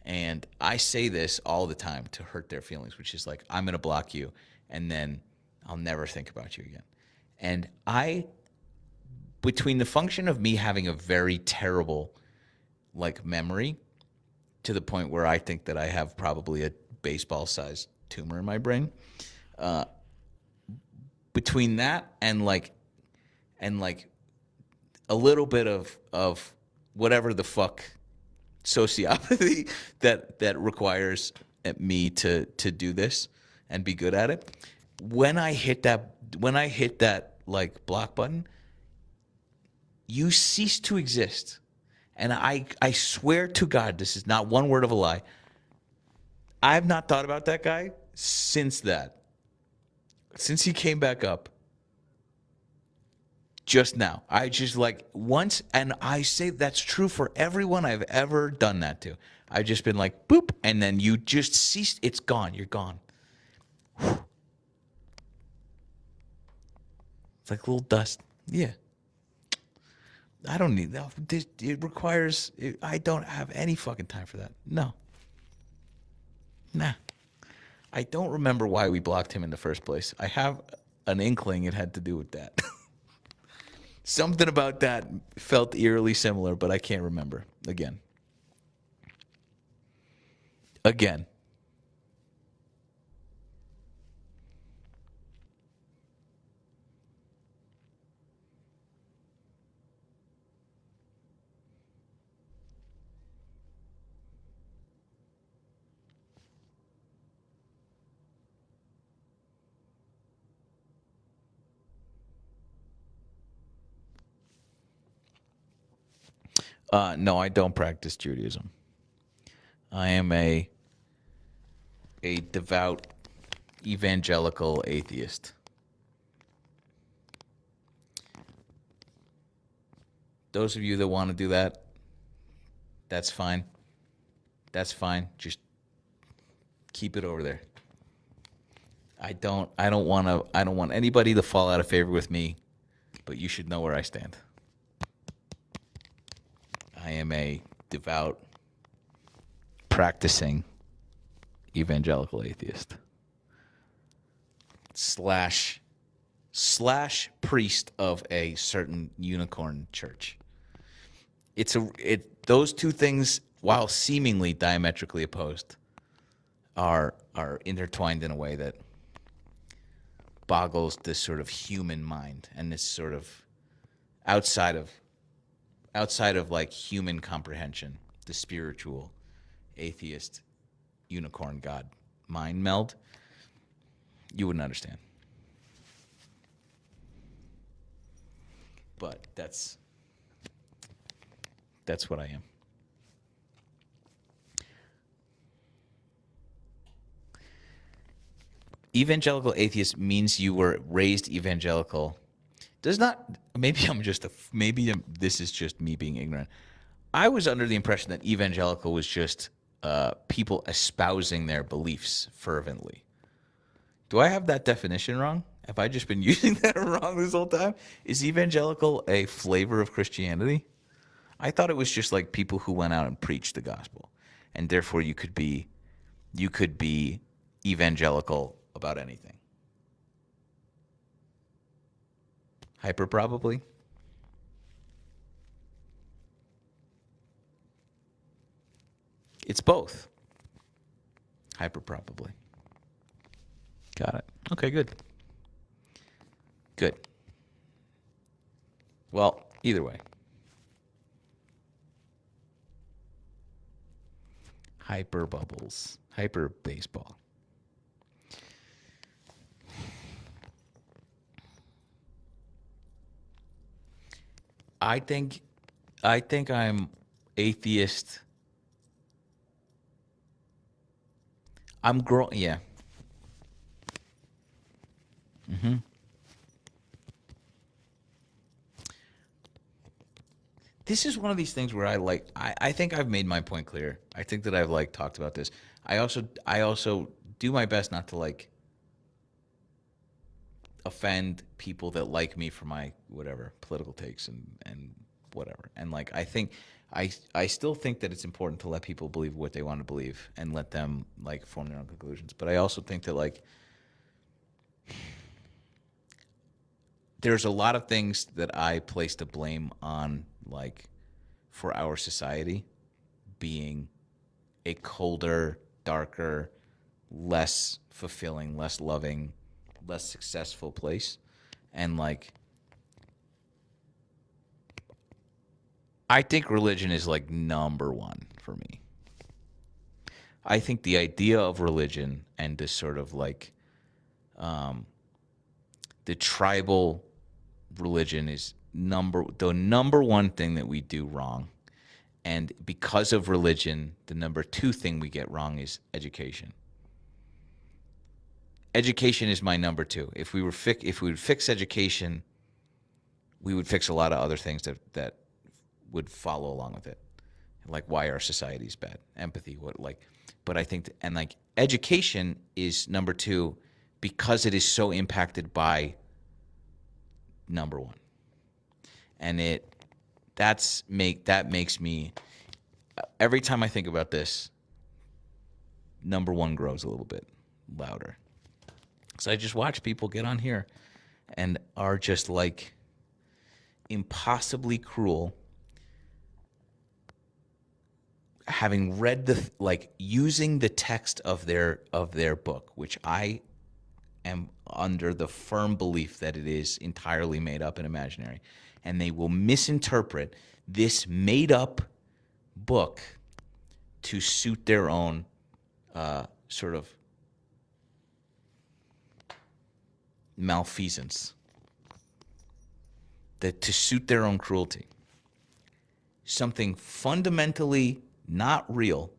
And I say this all the time to hurt their feelings, which is like I'm going to block you and then I'll never think about you again. And between the function of me having a very terrible like memory to the point where I think that I have probably a baseball-sized tumor in my brain, between that and like a little bit of whatever the fuck sociopathy that requires me to do this and be good at it. When I hit that like block button, you cease to exist. And I swear to God, this is not one word of a lie. I've not thought about that guy since that. Since he came back up. Just now. I just like once, and I say that's true for everyone I've ever done that to. I've just been like, boop, and then you just cease. It's gone. You're gone. It's like a little dust. Yeah. I don't need that. It requires, I don't have any fucking time for that. No. Nah. I don't remember why we blocked him in the first place. I have an inkling it had to do with that. Something about that felt eerily similar, but I can't remember. Again. No, I don't practice Judaism. I am a devout evangelical atheist. Those of you that want to do that, that's fine. That's fine. Just keep it over there. I don't want anybody to fall out of favor with me, but you should know where I stand. I am a devout, practicing evangelical atheist slash priest of a certain unicorn church. Those two things, while seemingly diametrically opposed, are intertwined in a way that boggles this sort of human mind and this sort of outside of like human comprehension, the spiritual atheist unicorn god mind meld, you wouldn't understand. But that's what I am. Evangelical atheist means you were raised evangelical. Does not, this is just me being ignorant. I was under the impression that evangelical was just people espousing their beliefs fervently. Do I have that definition wrong? Have I just been using that wrong this whole time? Is evangelical a flavor of Christianity? I thought it was just like people who went out and preached the gospel, and therefore you could be evangelical about anything. Hyper probably. It's both. Hyper probably. Got it. Okay, good. Good. Well, either way. Hyper bubbles. Hyper baseball. I think I'm atheist. I'm growing. Yeah. This is one of these things where I think I've made my point clear. I think that I've like talked about this. I also do my best not to like offend people that like me for my whatever political takes and whatever. And like I still think that it's important to let people believe what they want to believe and let them like form their own conclusions. But I also think that like there's a lot of things that I place the blame on, like, for our society being a colder, darker, less fulfilling, less loving, less successful place. And, like, I think religion is, like, number one for me. I think the idea of religion and this sort of, like, the tribal religion is the number one thing that we do wrong. And because of religion, the number two thing we get wrong is education. Education is my number two. If we would fix education, we would fix a lot of other things that would follow along with it, like why our society is bad, empathy, But I think education is number two because it is so impacted by number one, and that makes me, every time I think about this, number one grows a little bit louder. So I just watch people get on here and are just like impossibly cruel, having read using the text of their book, which I am under the firm belief that it is entirely made up and imaginary, and they will misinterpret this made up book to suit their own sort of malfeasance, to suit their own cruelty. Something fundamentally not real,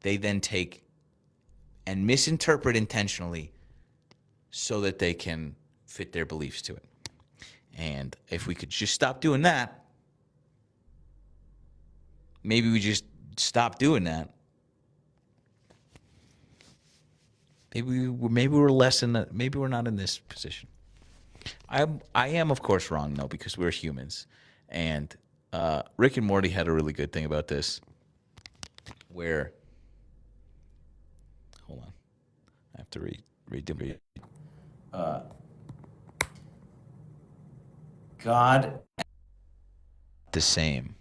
they then take and misinterpret intentionally so that they can fit their beliefs to it. And if we could just stop doing that, maybe we just stop doing that. Maybe we're less in the, maybe we're not in this position. I am of course wrong though, because we're humans. And Rick and Morty had a really good thing about this, where, hold on, I have to read. God, the same.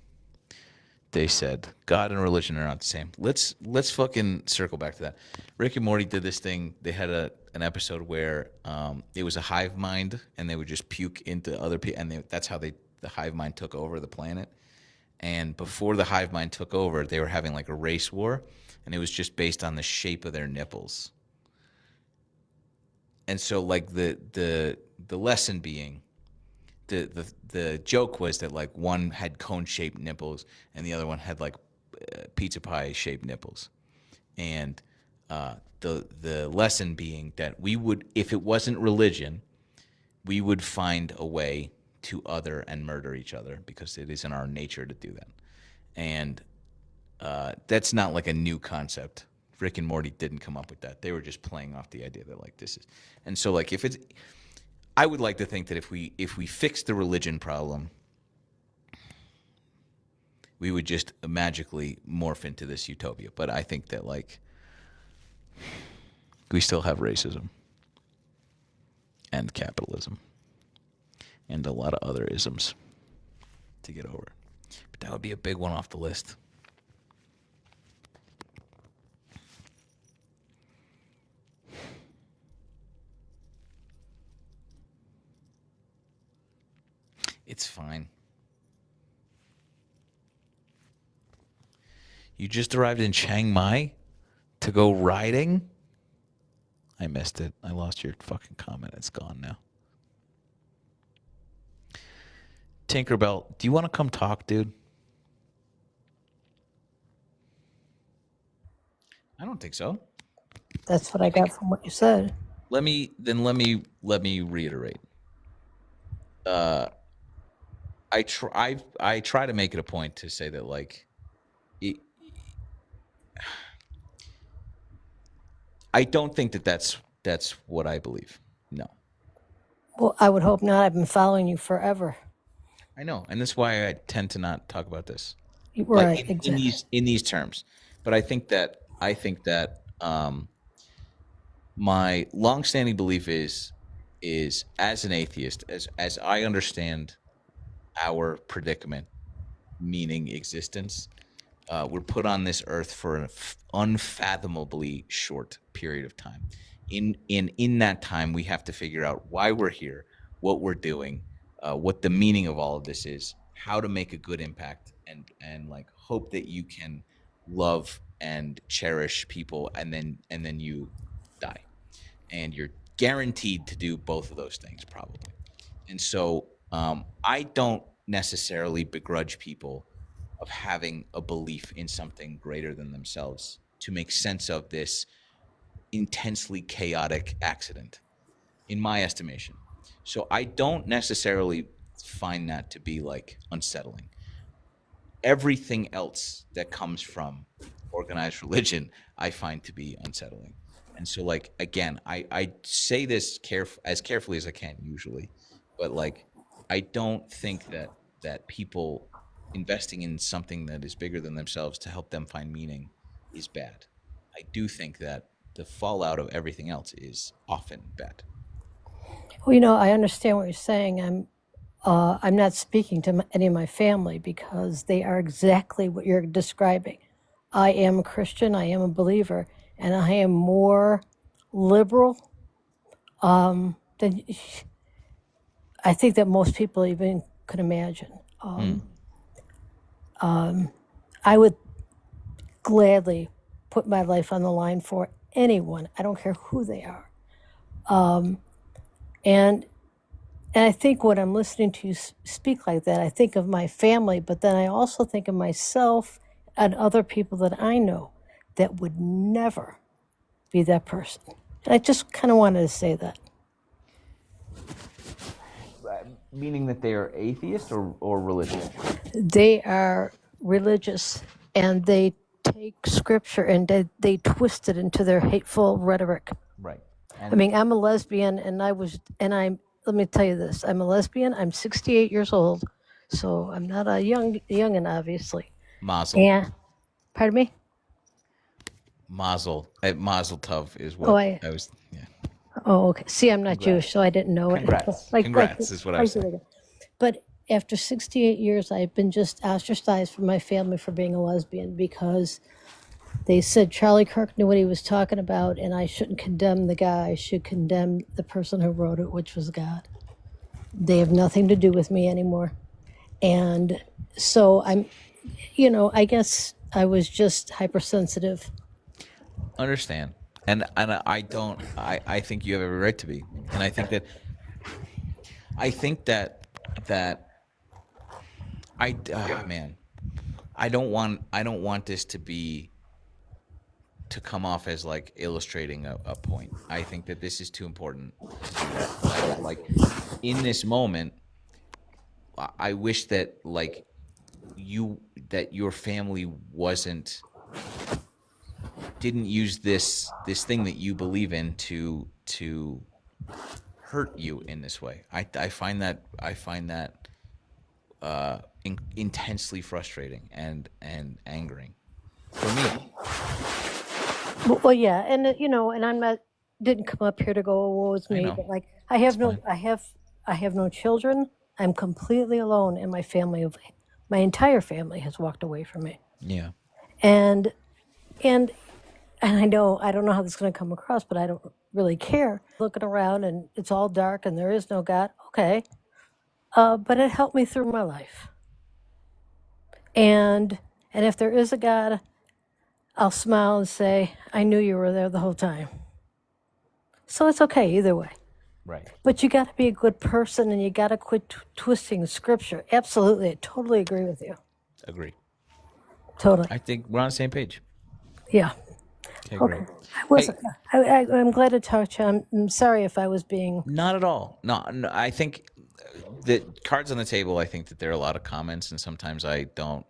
They said God and religion are not the same. Let's fucking circle back to that. Rick and Morty did this thing. They had an episode where it was a hive mind, and they would just puke into other people, and that's how the hive mind took over the planet. And before the hive mind took over, they were having like a race war, and it was just based on the shape of their nipples. And so like the lesson being, the joke was that like one had cone-shaped nipples and the other one had like pizza pie-shaped nipples. And the lesson being that we would, if it wasn't religion, we would find a way to other and murder each other because it is in our nature to do that. And that's not like a new concept. Rick and Morty didn't come up with that. They were just playing off the idea that like this is, and so like if I would like to think that if we fix the religion problem, we would just magically morph into this utopia. But I think that like we still have racism and capitalism and a lot of other isms to get over. But that would be a big one off the list. It's fine. You just arrived in Chiang Mai to go riding? I missed it. I lost your fucking comment. It's gone now. Tinkerbell, do you want to come talk, dude? I don't think so.
That's what I got from what you said.
Let me reiterate. I try to make it a point to say that like I don't think that that's what I believe. No.
Well, I would hope not. I've been following you forever.
I know, and that's why I tend to not talk about this.
Right,
Like
exactly.
in these terms. But I think that my longstanding belief is as an atheist, as I understand our predicament, meaning existence, we're put on this earth for an unfathomably short period of time. In that time, we have to figure out why we're here, what we're doing, what the meaning of all of this is, how to make a good impact, and like hope that you can love and cherish people, and then you die, and you're guaranteed to do both of those things probably. And so I don't necessarily begrudge people of having a belief in something greater than themselves to make sense of this intensely chaotic accident, in my estimation. So I don't necessarily find that to be like unsettling. Everything else that comes from organized religion, I find to be unsettling. And so, like, again, I say this as carefully as I can usually, but like, I don't think that people investing in something that is bigger than themselves to help them find meaning is bad. I do think that the fallout of everything else is often bad.
Well, I understand what you're saying. I'm not speaking to any of my family because they are exactly what you're describing. I am a Christian. I am a believer, and I am more liberal than I think that most people even could imagine. I would gladly put my life on the line for anyone. I don't care who they are. And I think when I'm listening to you speak like that, I think of my family, but then I also think of myself and other people that I know that would never be that person. And I just kind of wanted to say that.
Meaning that they are atheist or religious?
They are religious and they take scripture and they twist it into their hateful rhetoric.
Right.
I mean, I'm a lesbian and let me tell you this. I'm a lesbian. I'm 68 years old, so I'm not a youngin', obviously.
Mazel.
Yeah. Pardon me?
Mazel. Mazel tov is what
Oh,
I was. Yeah.
Oh, okay. See, I'm not Jewish, so I didn't know it.
Congrats. Congrats is what I was saying.
But after 68 years, I've been just ostracized from my family for being a lesbian because they said Charlie Kirk knew what he was talking about, and I shouldn't condemn the guy. I should condemn the person who wrote it, which was God. They have nothing to do with me anymore. And so I guess I was just hypersensitive.
Understand. And I think you have every right to be. And I think that man, I don't want this to come off as like illustrating a point. I think that this is too important to do that. Like in this moment, I wish that like your family didn't use this thing that you believe in to hurt you in this way. I find that intensely frustrating and angering for me.
Well, yeah, and you know, and I'm not didn't come up here to go, oh, woe is
I
me,
know.
but like
It's fine.
I have no children. I'm completely alone, and my entire family has walked away from me.
Yeah.
And and and I don't know how this is going to come across, but I don't really care. Looking around and it's all dark and there is no God. Okay, but it helped me through my life. And if there is a God, I'll smile and say, I knew you were there the whole time. So it's okay either way.
Right.
But you got to be a good person and you got to quit twisting scripture. Absolutely. I totally agree with you.
Agree.
Totally.
I think we're on the same page.
Yeah.
Okay, great.
Okay. I wasn't. I'm glad to talk to you. I'm sorry if I was being.
Not at all. No, I think the cards on the table. I think that there are a lot of comments, and sometimes I don't.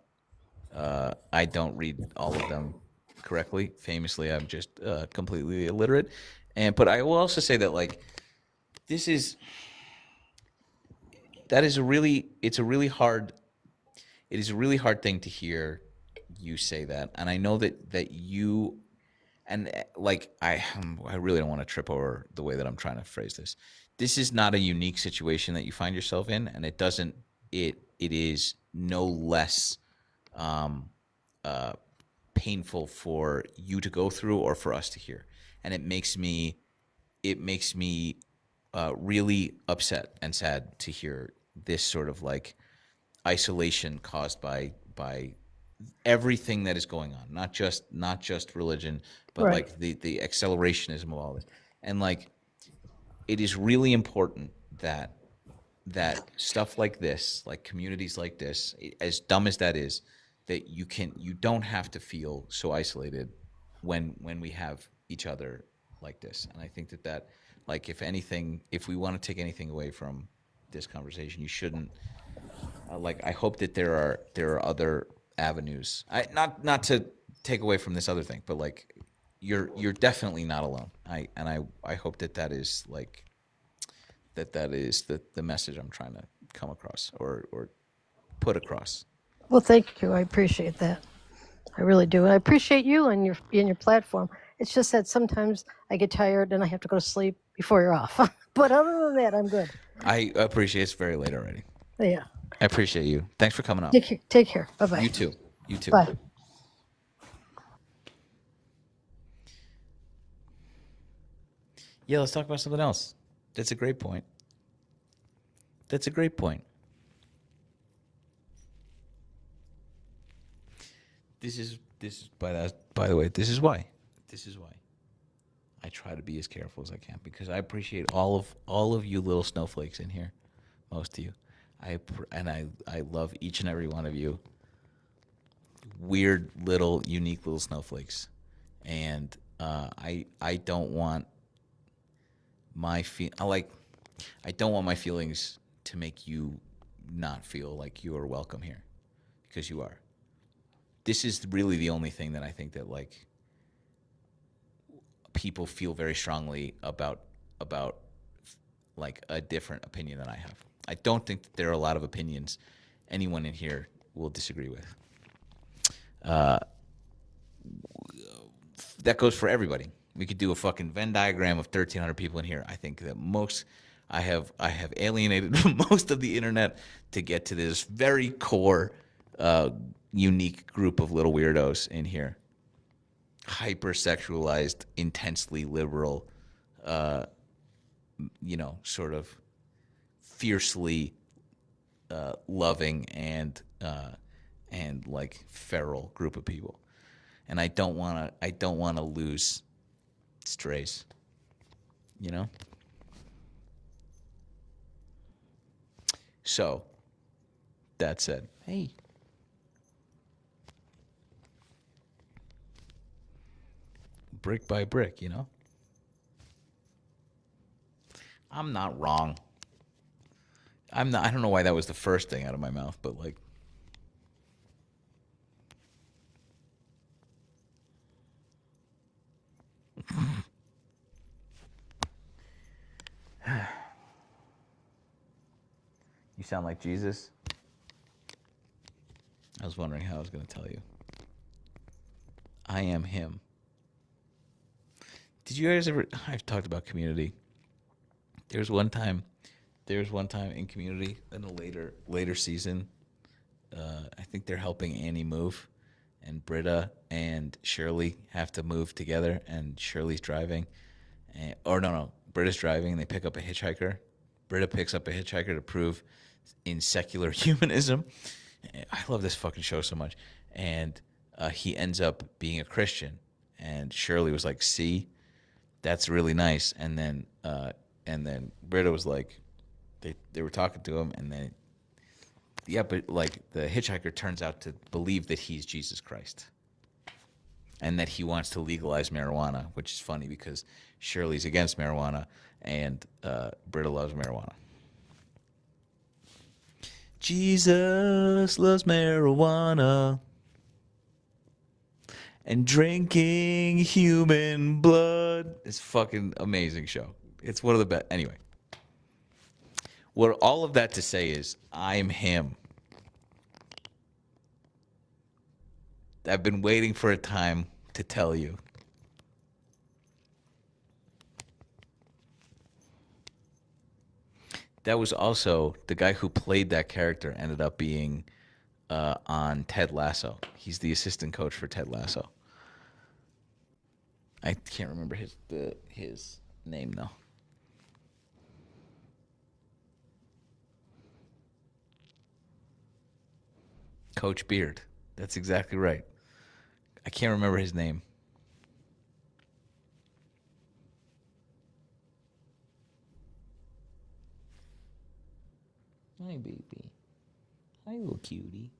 I don't read all of them correctly. Famously, I'm just completely illiterate. But I will also say that like this is that is a really it's a really hard it is a really hard thing to hear you say that, and I know that you and like I really don't want to trip over the way that I'm trying to phrase this. This is not a unique situation that you find yourself in, and it doesn't it is no less um, painful for you to go through or for us to hear, and it makes me really upset and sad to hear this sort of like isolation caused by everything that is going on, not just religion, but
Right.
like the accelerationism of all this. And like it is really important that stuff like this, like communities like this, as dumb as that is, that you don't have to feel so isolated when we have each other like this. And I think that like if anything, if we want to take anything away from this conversation, you shouldn't like I hope that there are other avenues. Not to take away from this other thing, but like you're definitely not alone. I hope that is like that is the message I'm trying to come across or put across.
Well, thank you. I appreciate that. I really do. I appreciate you and your platform. It's just that sometimes I get tired and I have to go to sleep before you're off. But other than that, I'm good.
I appreciate it's very late already.
Yeah.
I appreciate you. Thanks for coming up.
Take care. Take care. Bye bye.
You too. You too.
Bye.
Yeah, let's talk about something else. That's a great point. That's a great point. This is by the way, this is why. This is why I try to be as careful as I can because I appreciate all of you little snowflakes in here, most of you. I love each and every one of you. Weird little unique little snowflakes. And I don't want I don't want my feelings to make you not feel like you are welcome here because you are. This is really the only thing that I think that like people feel very strongly about like a different opinion than I have. I don't think that there are a lot of opinions anyone in here will disagree with. That goes for everybody. We could do a fucking Venn diagram of 1,300 people in here. I think that I have alienated most of the internet to get to this very core, unique group of little weirdos in here. Hypersexualized, intensely liberal, sort of fiercely loving and like feral group of people. And I don't want to lose strays, you know? So, that said, hey. Brick by brick, you know? I'm not wrong. I don't know why that was the first thing out of my mouth, but like sound like Jesus. I was wondering how I was going to tell you. I am him. Did you guys ever? I've talked about Community. There's one time in Community in a later season. I think they're helping Annie move, and Britta and Shirley have to move together, and Shirley's driving, no, Britta's driving, and they pick up a hitchhiker. Britta picks up a hitchhiker to prove in secular humanism. I love this fucking show so much, and he ends up being a Christian, and Shirley was like, "See, that's really nice," and then Britta was like, they were talking to him, and then. Yeah, but like the hitchhiker turns out to believe that he's Jesus Christ and that he wants to legalize marijuana, which is funny because Shirley's against marijuana and Britta loves marijuana. Jesus loves marijuana and drinking human blood. It's fucking amazing show. It's one of the best. Anyway. What all of that to say is, I'm him. I've been waiting for a time to tell you. That was also the guy who played that character ended up being on Ted Lasso. He's the assistant coach for Ted Lasso. I can't remember his name though. Coach Beard. That's exactly right. I can't remember his name. Hi, baby. Hi, little cutie.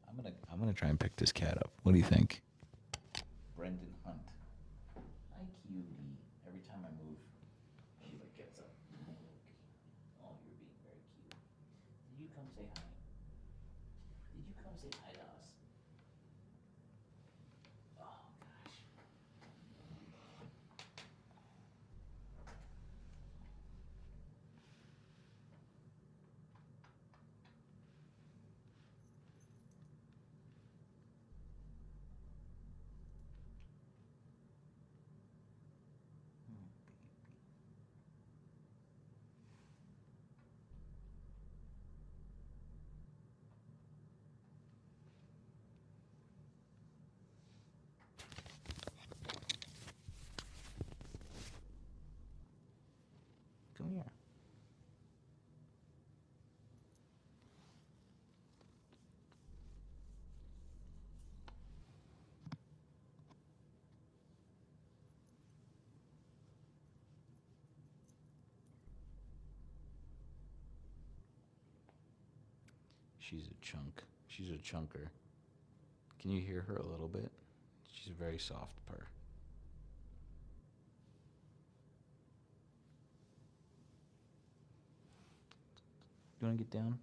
I'm gonna try and pick this cat up. What do you think? Brendan Hunt. Hi, cutie. Every time I move, she like gets up. Oh, you're being very cute. Did you come say hi? Did you come say hi to us? Oh, gosh. Come here. She's a chunk. She's a chunker. Can you hear her a little bit? She's a very soft purr. You want to get down?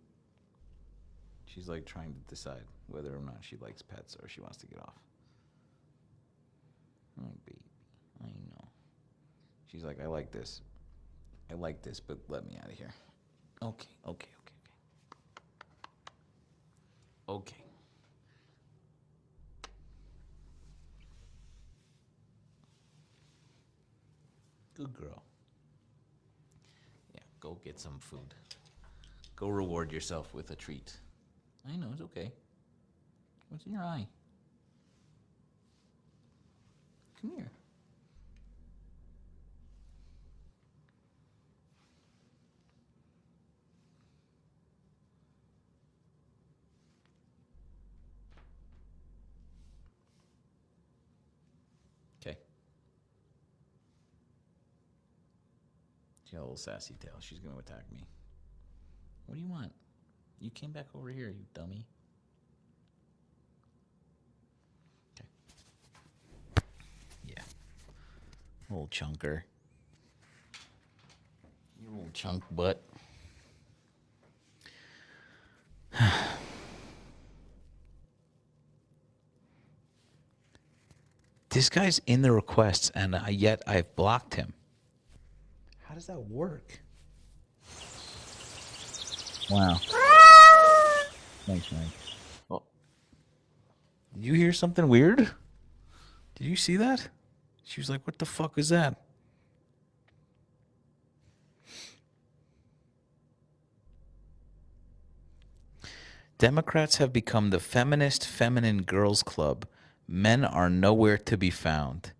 She's like trying to decide whether or not she likes pets or she wants to get off. Oh, baby. I know. She's like, I like this, but let me out of here. Okay. Okay. Good girl. Yeah, go get some food. Go reward yourself with a treat. I know, it's okay. What's in your eye? Come here. Okay. She got a little sassy tail. She's going to attack me. What do you want? You came back over here, you dummy. Okay. Yeah. Little chunker. You little chunk butt. This guy's in the requests, and yet I've blocked him. How does that work? Wow. Thanks, Mike. Oh, did you hear something weird? Did you see that? She was like, "What the fuck is that?" Democrats have become the feminist feminine girls club. Men are nowhere to be found.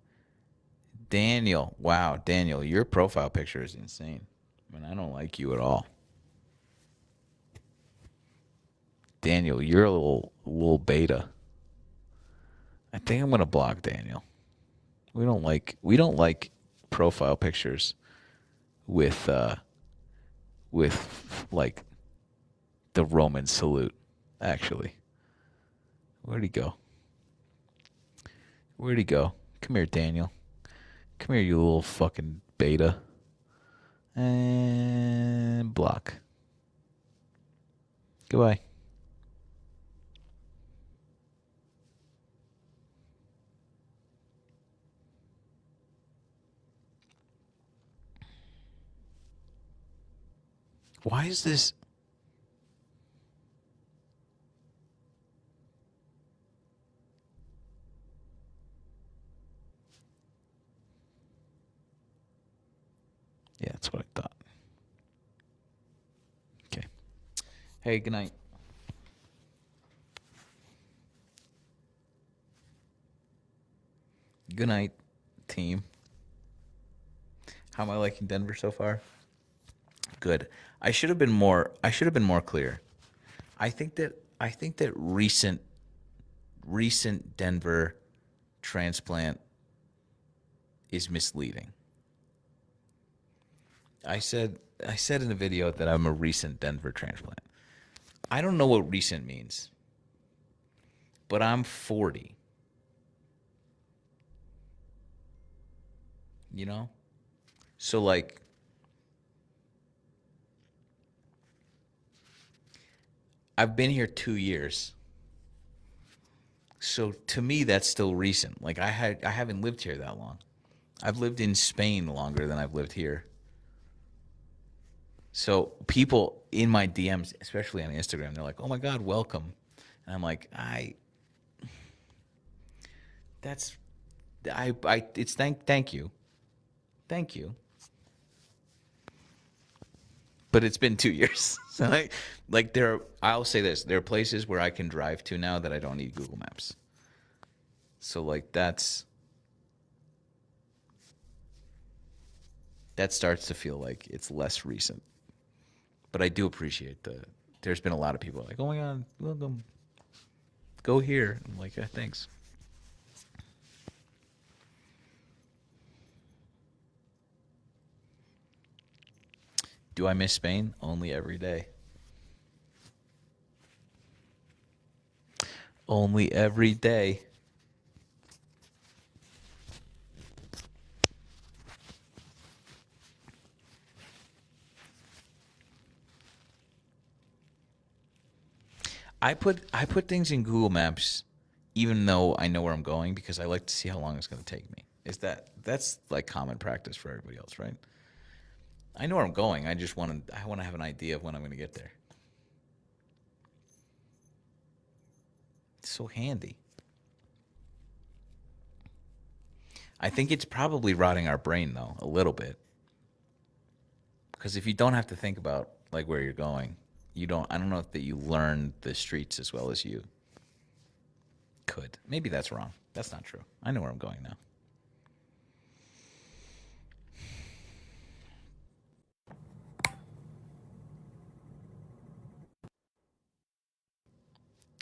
Daniel, wow, Daniel, your profile picture is insane. I mean, I don't like you at all. Daniel, you're a little beta. I think I'm gonna block Daniel. We don't like profile pictures with like the Roman salute. Actually, where'd he go? Where'd he go? Come here, Daniel. Come here, you little fucking beta. And block. Goodbye. Why is this? Yeah, that's what I thought. Okay. Hey, good night. Good night, team. How am I liking Denver so far? Good. I should have been more clear. I think that recent Denver transplant is misleading. I said in the video that I'm a recent Denver transplant. I don't know what recent means, but I'm 40. You know? So like I've been here 2 years. So to me that's still recent. Like I haven't lived here that long. I've lived in Spain longer than I've lived here. So people in my DMs, especially on Instagram, they're like, "Oh my God, welcome," and I'm like, it's thank you, but it's been 2 years. So I'll say this: there are places where I can drive to now that I don't need Google Maps. So like that starts to feel like it's less recent. But I do appreciate there's been a lot of people like, "Oh my God, welcome. Go here." I'm like, thanks. Do I miss Spain? Only every day. Only every day. I put things in Google Maps even though I know where I'm going because I like to see how long it's going to take me. That's like common practice for everybody else, right? I know where I'm going. I want to have an idea of when I'm going to get there. It's so handy. I think it's probably rotting our brain though a little bit. Because if you don't have to think about like where you're going, I don't know if that you learn the streets as well as you could. Maybe that's wrong. That's not true. I know where I'm going now.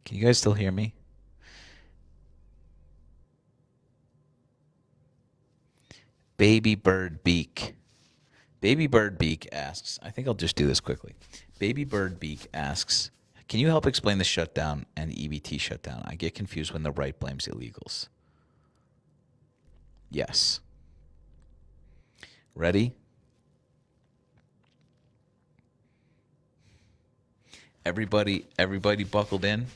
Can you guys still hear me? Baby Bird Beak. Baby Bird Beak asks, I think I'll just do this quickly. Baby Bird Beak asks, can you help explain the shutdown and EBT shutdown? I get confused when the right blames illegals. Yes. Ready? Everybody buckled in.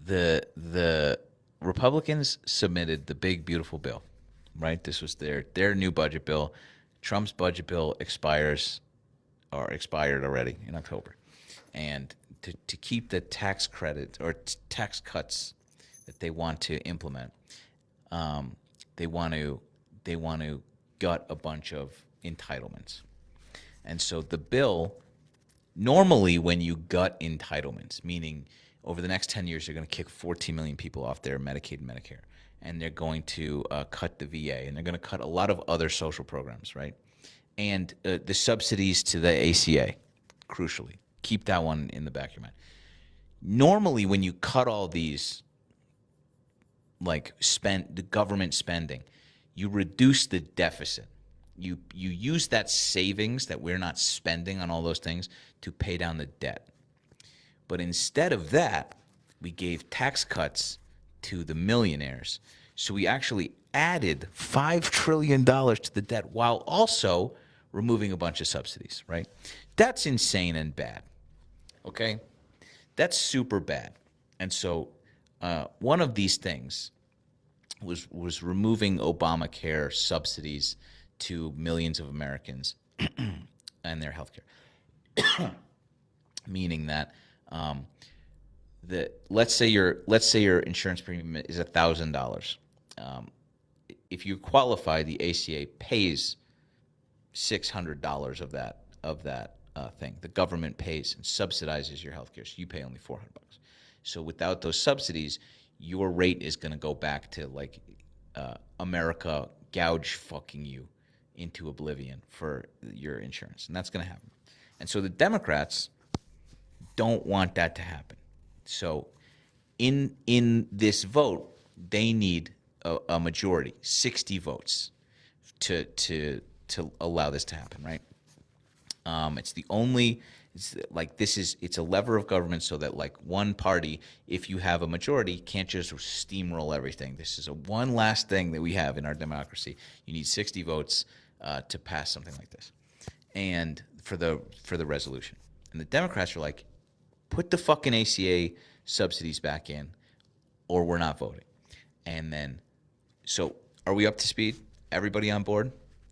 The Republicans submitted the big beautiful bill, right? This was their new budget bill. Trump's budget bill expires or expired already in October. And to keep the tax credit or tax cuts that they want to implement, they want to gut a bunch of entitlements. And so the bill, normally when you gut entitlements, meaning over the next 10 years, you're going to kick 14 million people off their Medicaid and Medicare, and they're going to cut the VA, and they're going to cut a lot of other social programs, right? And the subsidies to the ACA, crucially. Keep that one in the back of your mind. Normally, when you cut all these, like the government spending, you reduce the deficit. You use that savings that we're not spending on all those things to pay down the debt. But instead of that, we gave tax cuts to the millionaires. So we actually added $5 trillion to the debt while also removing a bunch of subsidies, right? That's insane and bad, okay? That's super bad. And so one of these things was removing Obamacare subsidies to millions of Americans and their health care. Meaning that let's say your insurance premium is $1,000. If you qualify, the ACA pays $600 of that thing. The government pays and subsidizes your health care, so you pay only $400. So without those subsidies, your rate is going to go back to like America gouge fucking you into oblivion for your insurance, and that's going to happen. And so the Democrats don't want that to happen. So in this vote, they need a majority, 60 votes, to allow this to happen, right? It's a lever of government so that like one party, if you have a majority, can't just steamroll everything. This is one last thing that we have in our democracy. You need 60 votes to pass something like this, and for the resolution. And the Democrats are like, put the fucking ACA subsidies back in, or we're not voting. And then, so are we up to speed? Everybody on board?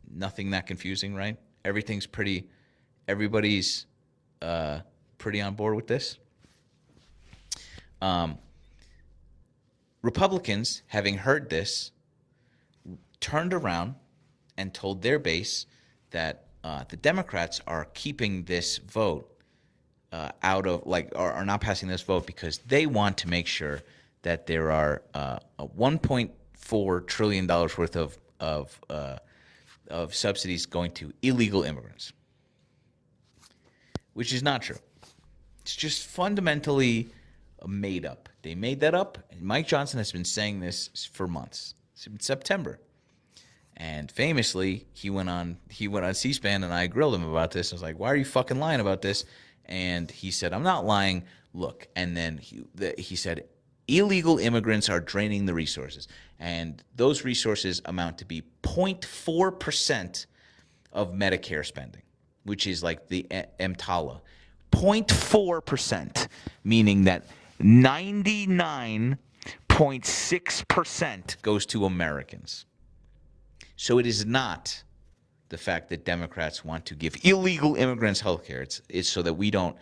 Nothing that confusing, right? Everybody's pretty on board with this. Republicans, having heard this, turned around and told their base that the Democrats are keeping this vote out of, like, are not passing this vote because they want to make sure that there are $1.4 trillion worth of subsidies going to illegal immigrants, which is not true. It's just fundamentally made up. They made that up, and Mike Johnson has been saying this for months, since September. And famously, he went on C-SPAN, and I grilled him about this. I was like, "Why are you fucking lying about this?" And he said, "I'm not lying. Look." And then he said, "Illegal immigrants are draining the resources, and those resources amount to be 0.4% of Medicare spending, which is like the EMTALA. 0.4%, meaning that 99.6% goes to Americans. So it is not the fact that Democrats want to give illegal immigrants health care. It's so that we don't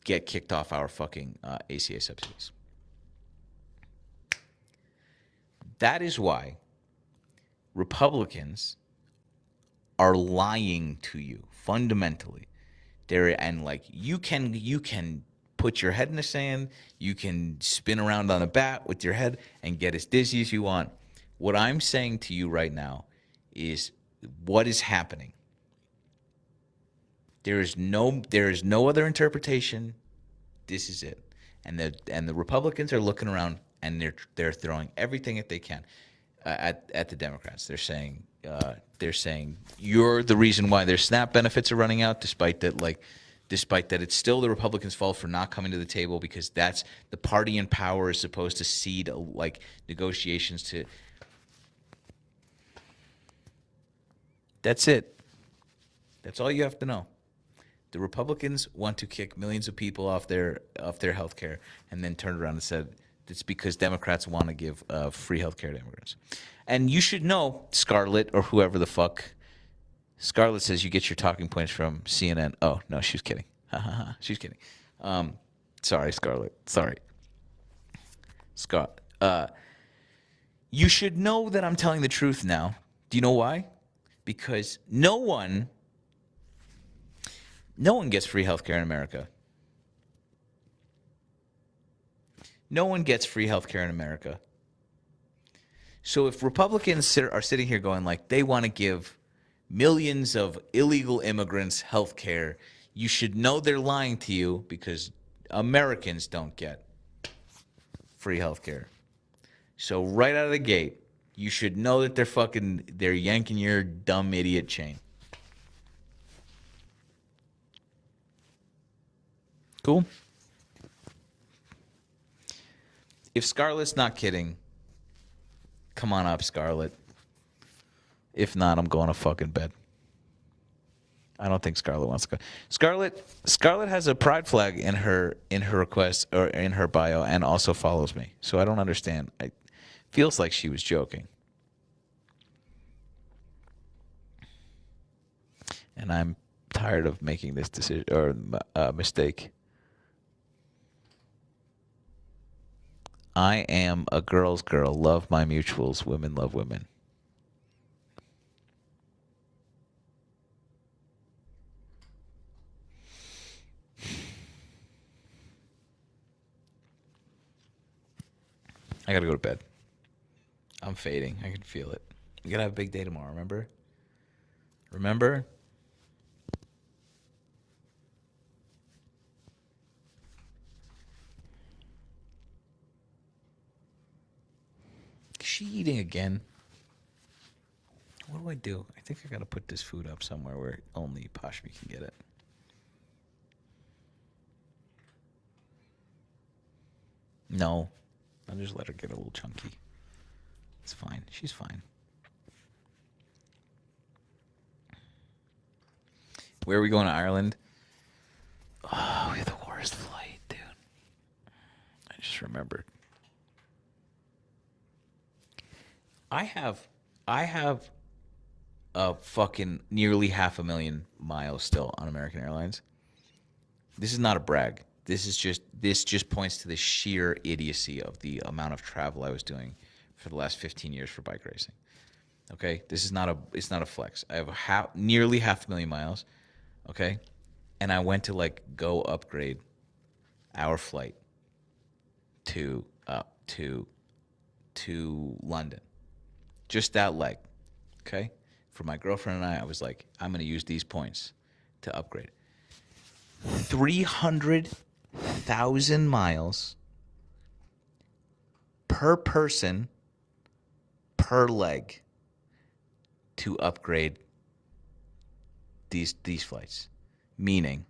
get kicked off our fucking ACA subsidies. That is why Republicans are lying to you fundamentally. And like you can put your head in the sand, you can spin around on a bat with your head and get as dizzy as you want. What I'm saying to you right now is what is happening. There is no other interpretation. This is it. And the Republicans are looking around and they're throwing everything that they can at the Democrats. They're saying you're the reason why their SNAP benefits are running out, despite that it's still the Republicans' fault for not coming to the table, because that's the party in power is supposed to cede like negotiations to. That's it. That's all you have to know. The Republicans want to kick millions of people off their health care, and then turned around and said it's because Democrats want to give free health care to immigrants. And you should know, Scarlett, or whoever the fuck Scarlett says you get your talking points from CNN. Oh, no, she was kidding. She's kidding. Sorry, Scarlett. Sorry. Scott. You should know that I'm telling the truth now. Do you know why? Because no one gets free healthcare in America. No one gets free healthcare in America. So if Republicans are sitting here going like they want to give millions of illegal immigrants health care, you should know they're lying to you because Americans don't get free health care. So right out of the gate, you should know that they're yanking your dumb idiot chain. Cool? If Scarlett's not kidding, come on up, Scarlett. If not, I'm going to fucking bed. I don't think Scarlett wants to go. Scarlett has a pride flag in her request or in her bio and also follows me. So I don't understand. It feels like she was joking. And I'm tired of making this decision or mistake. I am a girl's girl. Love my mutuals. Women love women. I gotta go to bed. I'm fading. I can feel it. We gotta have a big day tomorrow, remember? Remember? Is she eating again? What do I do? I think I gotta put this food up somewhere where only Pashmi can get it. No. I'll just let her get a little chunky. It's fine. She's fine. Where are we going to Ireland? Oh, we have the worst flight, dude. I just remembered. I have a fucking nearly 500,000 miles still on American Airlines. This is not a brag. This just points to the sheer idiocy of the amount of travel I was doing for the last 15 years for bike racing. Okay, it's not a flex. I have nearly 500,000 miles. Okay, and I went to like go upgrade our flight to London. Just that leg. Okay, for my girlfriend and I was like, I'm gonna use these points to upgrade. 300,000 miles per person per leg to upgrade these flights, meaning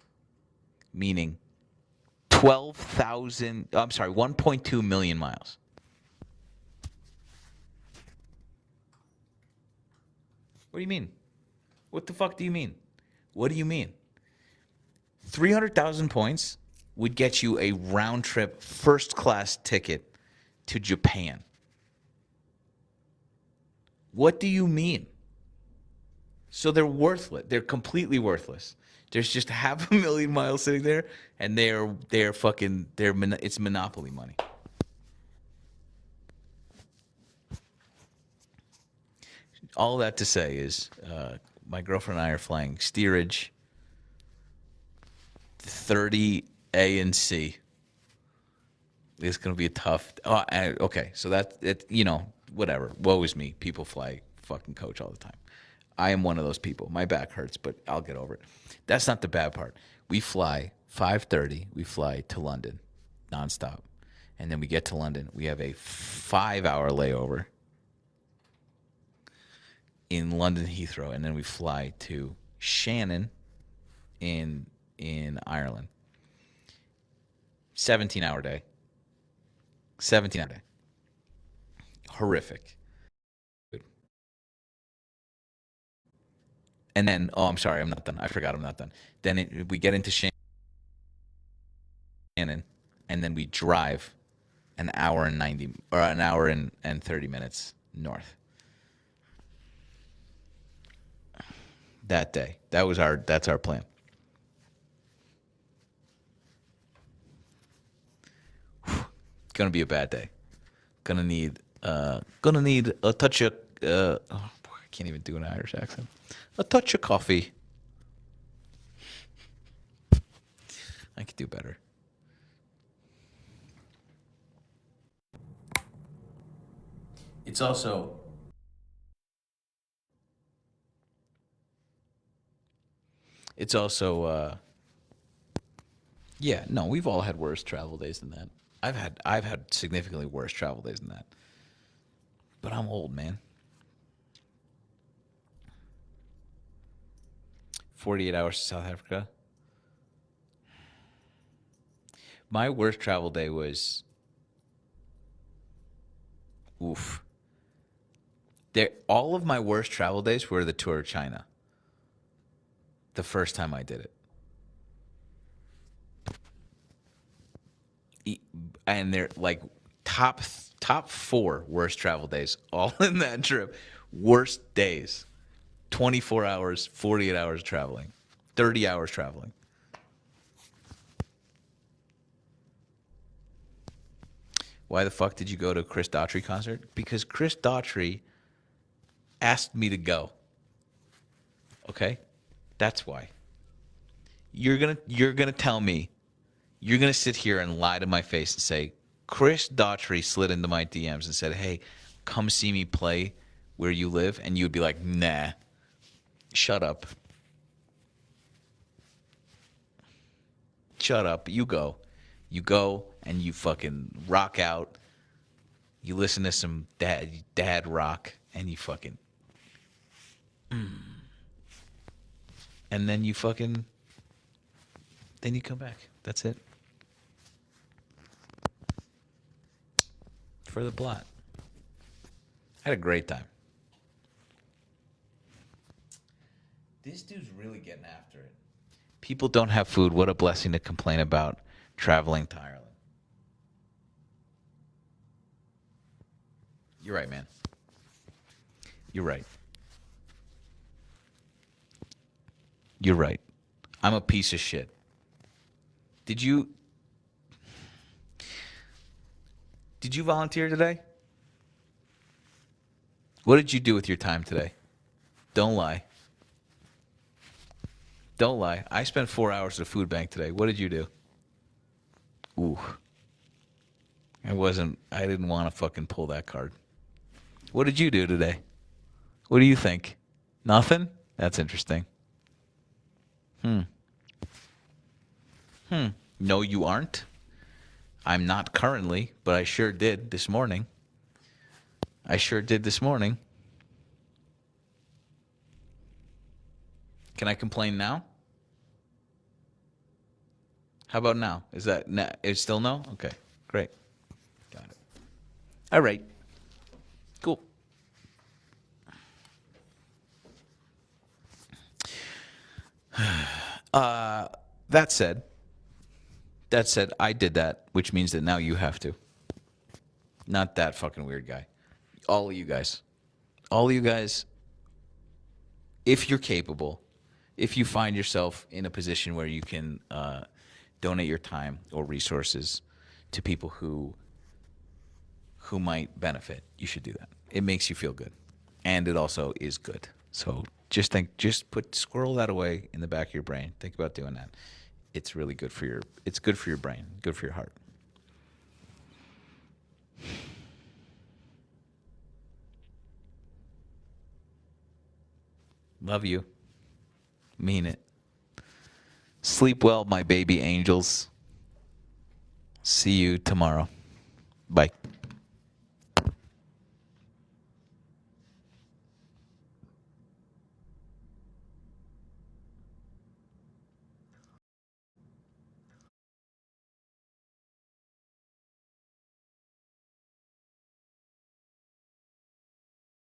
1.2 million miles. What do you mean? What the fuck do you mean? What do you mean? 300,000 points would get you a round trip first class ticket to Japan. What do you mean? So they're worthless. They're completely worthless. There's just 500,000 miles sitting there, and it's monopoly money. All that to say is, my girlfriend and I are flying steerage 30 A and C. It's going to be a tough. Okay, so whatever. Woe is me. People fly fucking coach all the time. I am one of those people. My back hurts, but I'll get over it. That's not the bad part. We fly 5:30. We fly to London, nonstop, and then we get to London. We have a 5-hour layover in London Heathrow, and then we fly to Shannon in Ireland. 17-hour day. 17-hour day. Horrific. And then, I'm sorry, I'm not done. I forgot I'm not done. Then we get into Shannon, and then we drive an hour and 30 minutes north. that day. That's our plan. Gonna be a bad day. Gonna need a touch of oh boy, I can't even do an Irish accent. A touch of coffee. I could do better. It's also yeah, no, we've all had worse travel days than that. I've had significantly worse travel days than that. But I'm old, man. 48 hours to South Africa. My worst travel day was oof. All of my worst travel days were the tour of China. The first time I did it. And they're like top 4 worst travel days, all in that trip. Worst days. 24 hours, 48 hours traveling, 30 hours traveling. Why the fuck did you go to a Chris Daughtry concert? Because Chris Daughtry asked me to go. Okay? That's why. You're gonna tell me, you're gonna sit here and lie to my face and say, Chris Daughtry slid into my DMs and said, hey, come see me play where you live, and you'd be like, nah. Shut up. Shut up. You go. You go and you fucking rock out. You listen to some dad rock and you fucking and then you fucking then you come back. That's it. For the plot. I had a great time. This dude's really getting after it. People don't have food. What a blessing to complain about traveling to Ireland. You're right, man. You're right. You're right. I'm a piece of shit. Did you volunteer today? What did you do with your time today? Don't lie. Don't lie. I spent 4 hours at a food bank today. What did you do? Ooh. I didn't want to fucking pull that card. What did you do today? What do you think? Nothing? That's interesting. No, you aren't. I'm not currently, but I sure did this morning. Can I complain now? How about now? Is it still no? Okay, great. Got it. All right. Cool. That said, I did that, which means that now you have to. Not that fucking weird guy. All of you guys, if you're capable, if you find yourself in a position where you can donate your time or resources to people who might benefit, you should do that. It makes you feel good, and it also is good. So squirrel that away in the back of your brain. Think about doing that. It's really good for your brain, good for your heart. Love you. Mean it. Sleep well, my baby angels. See you tomorrow. Bye.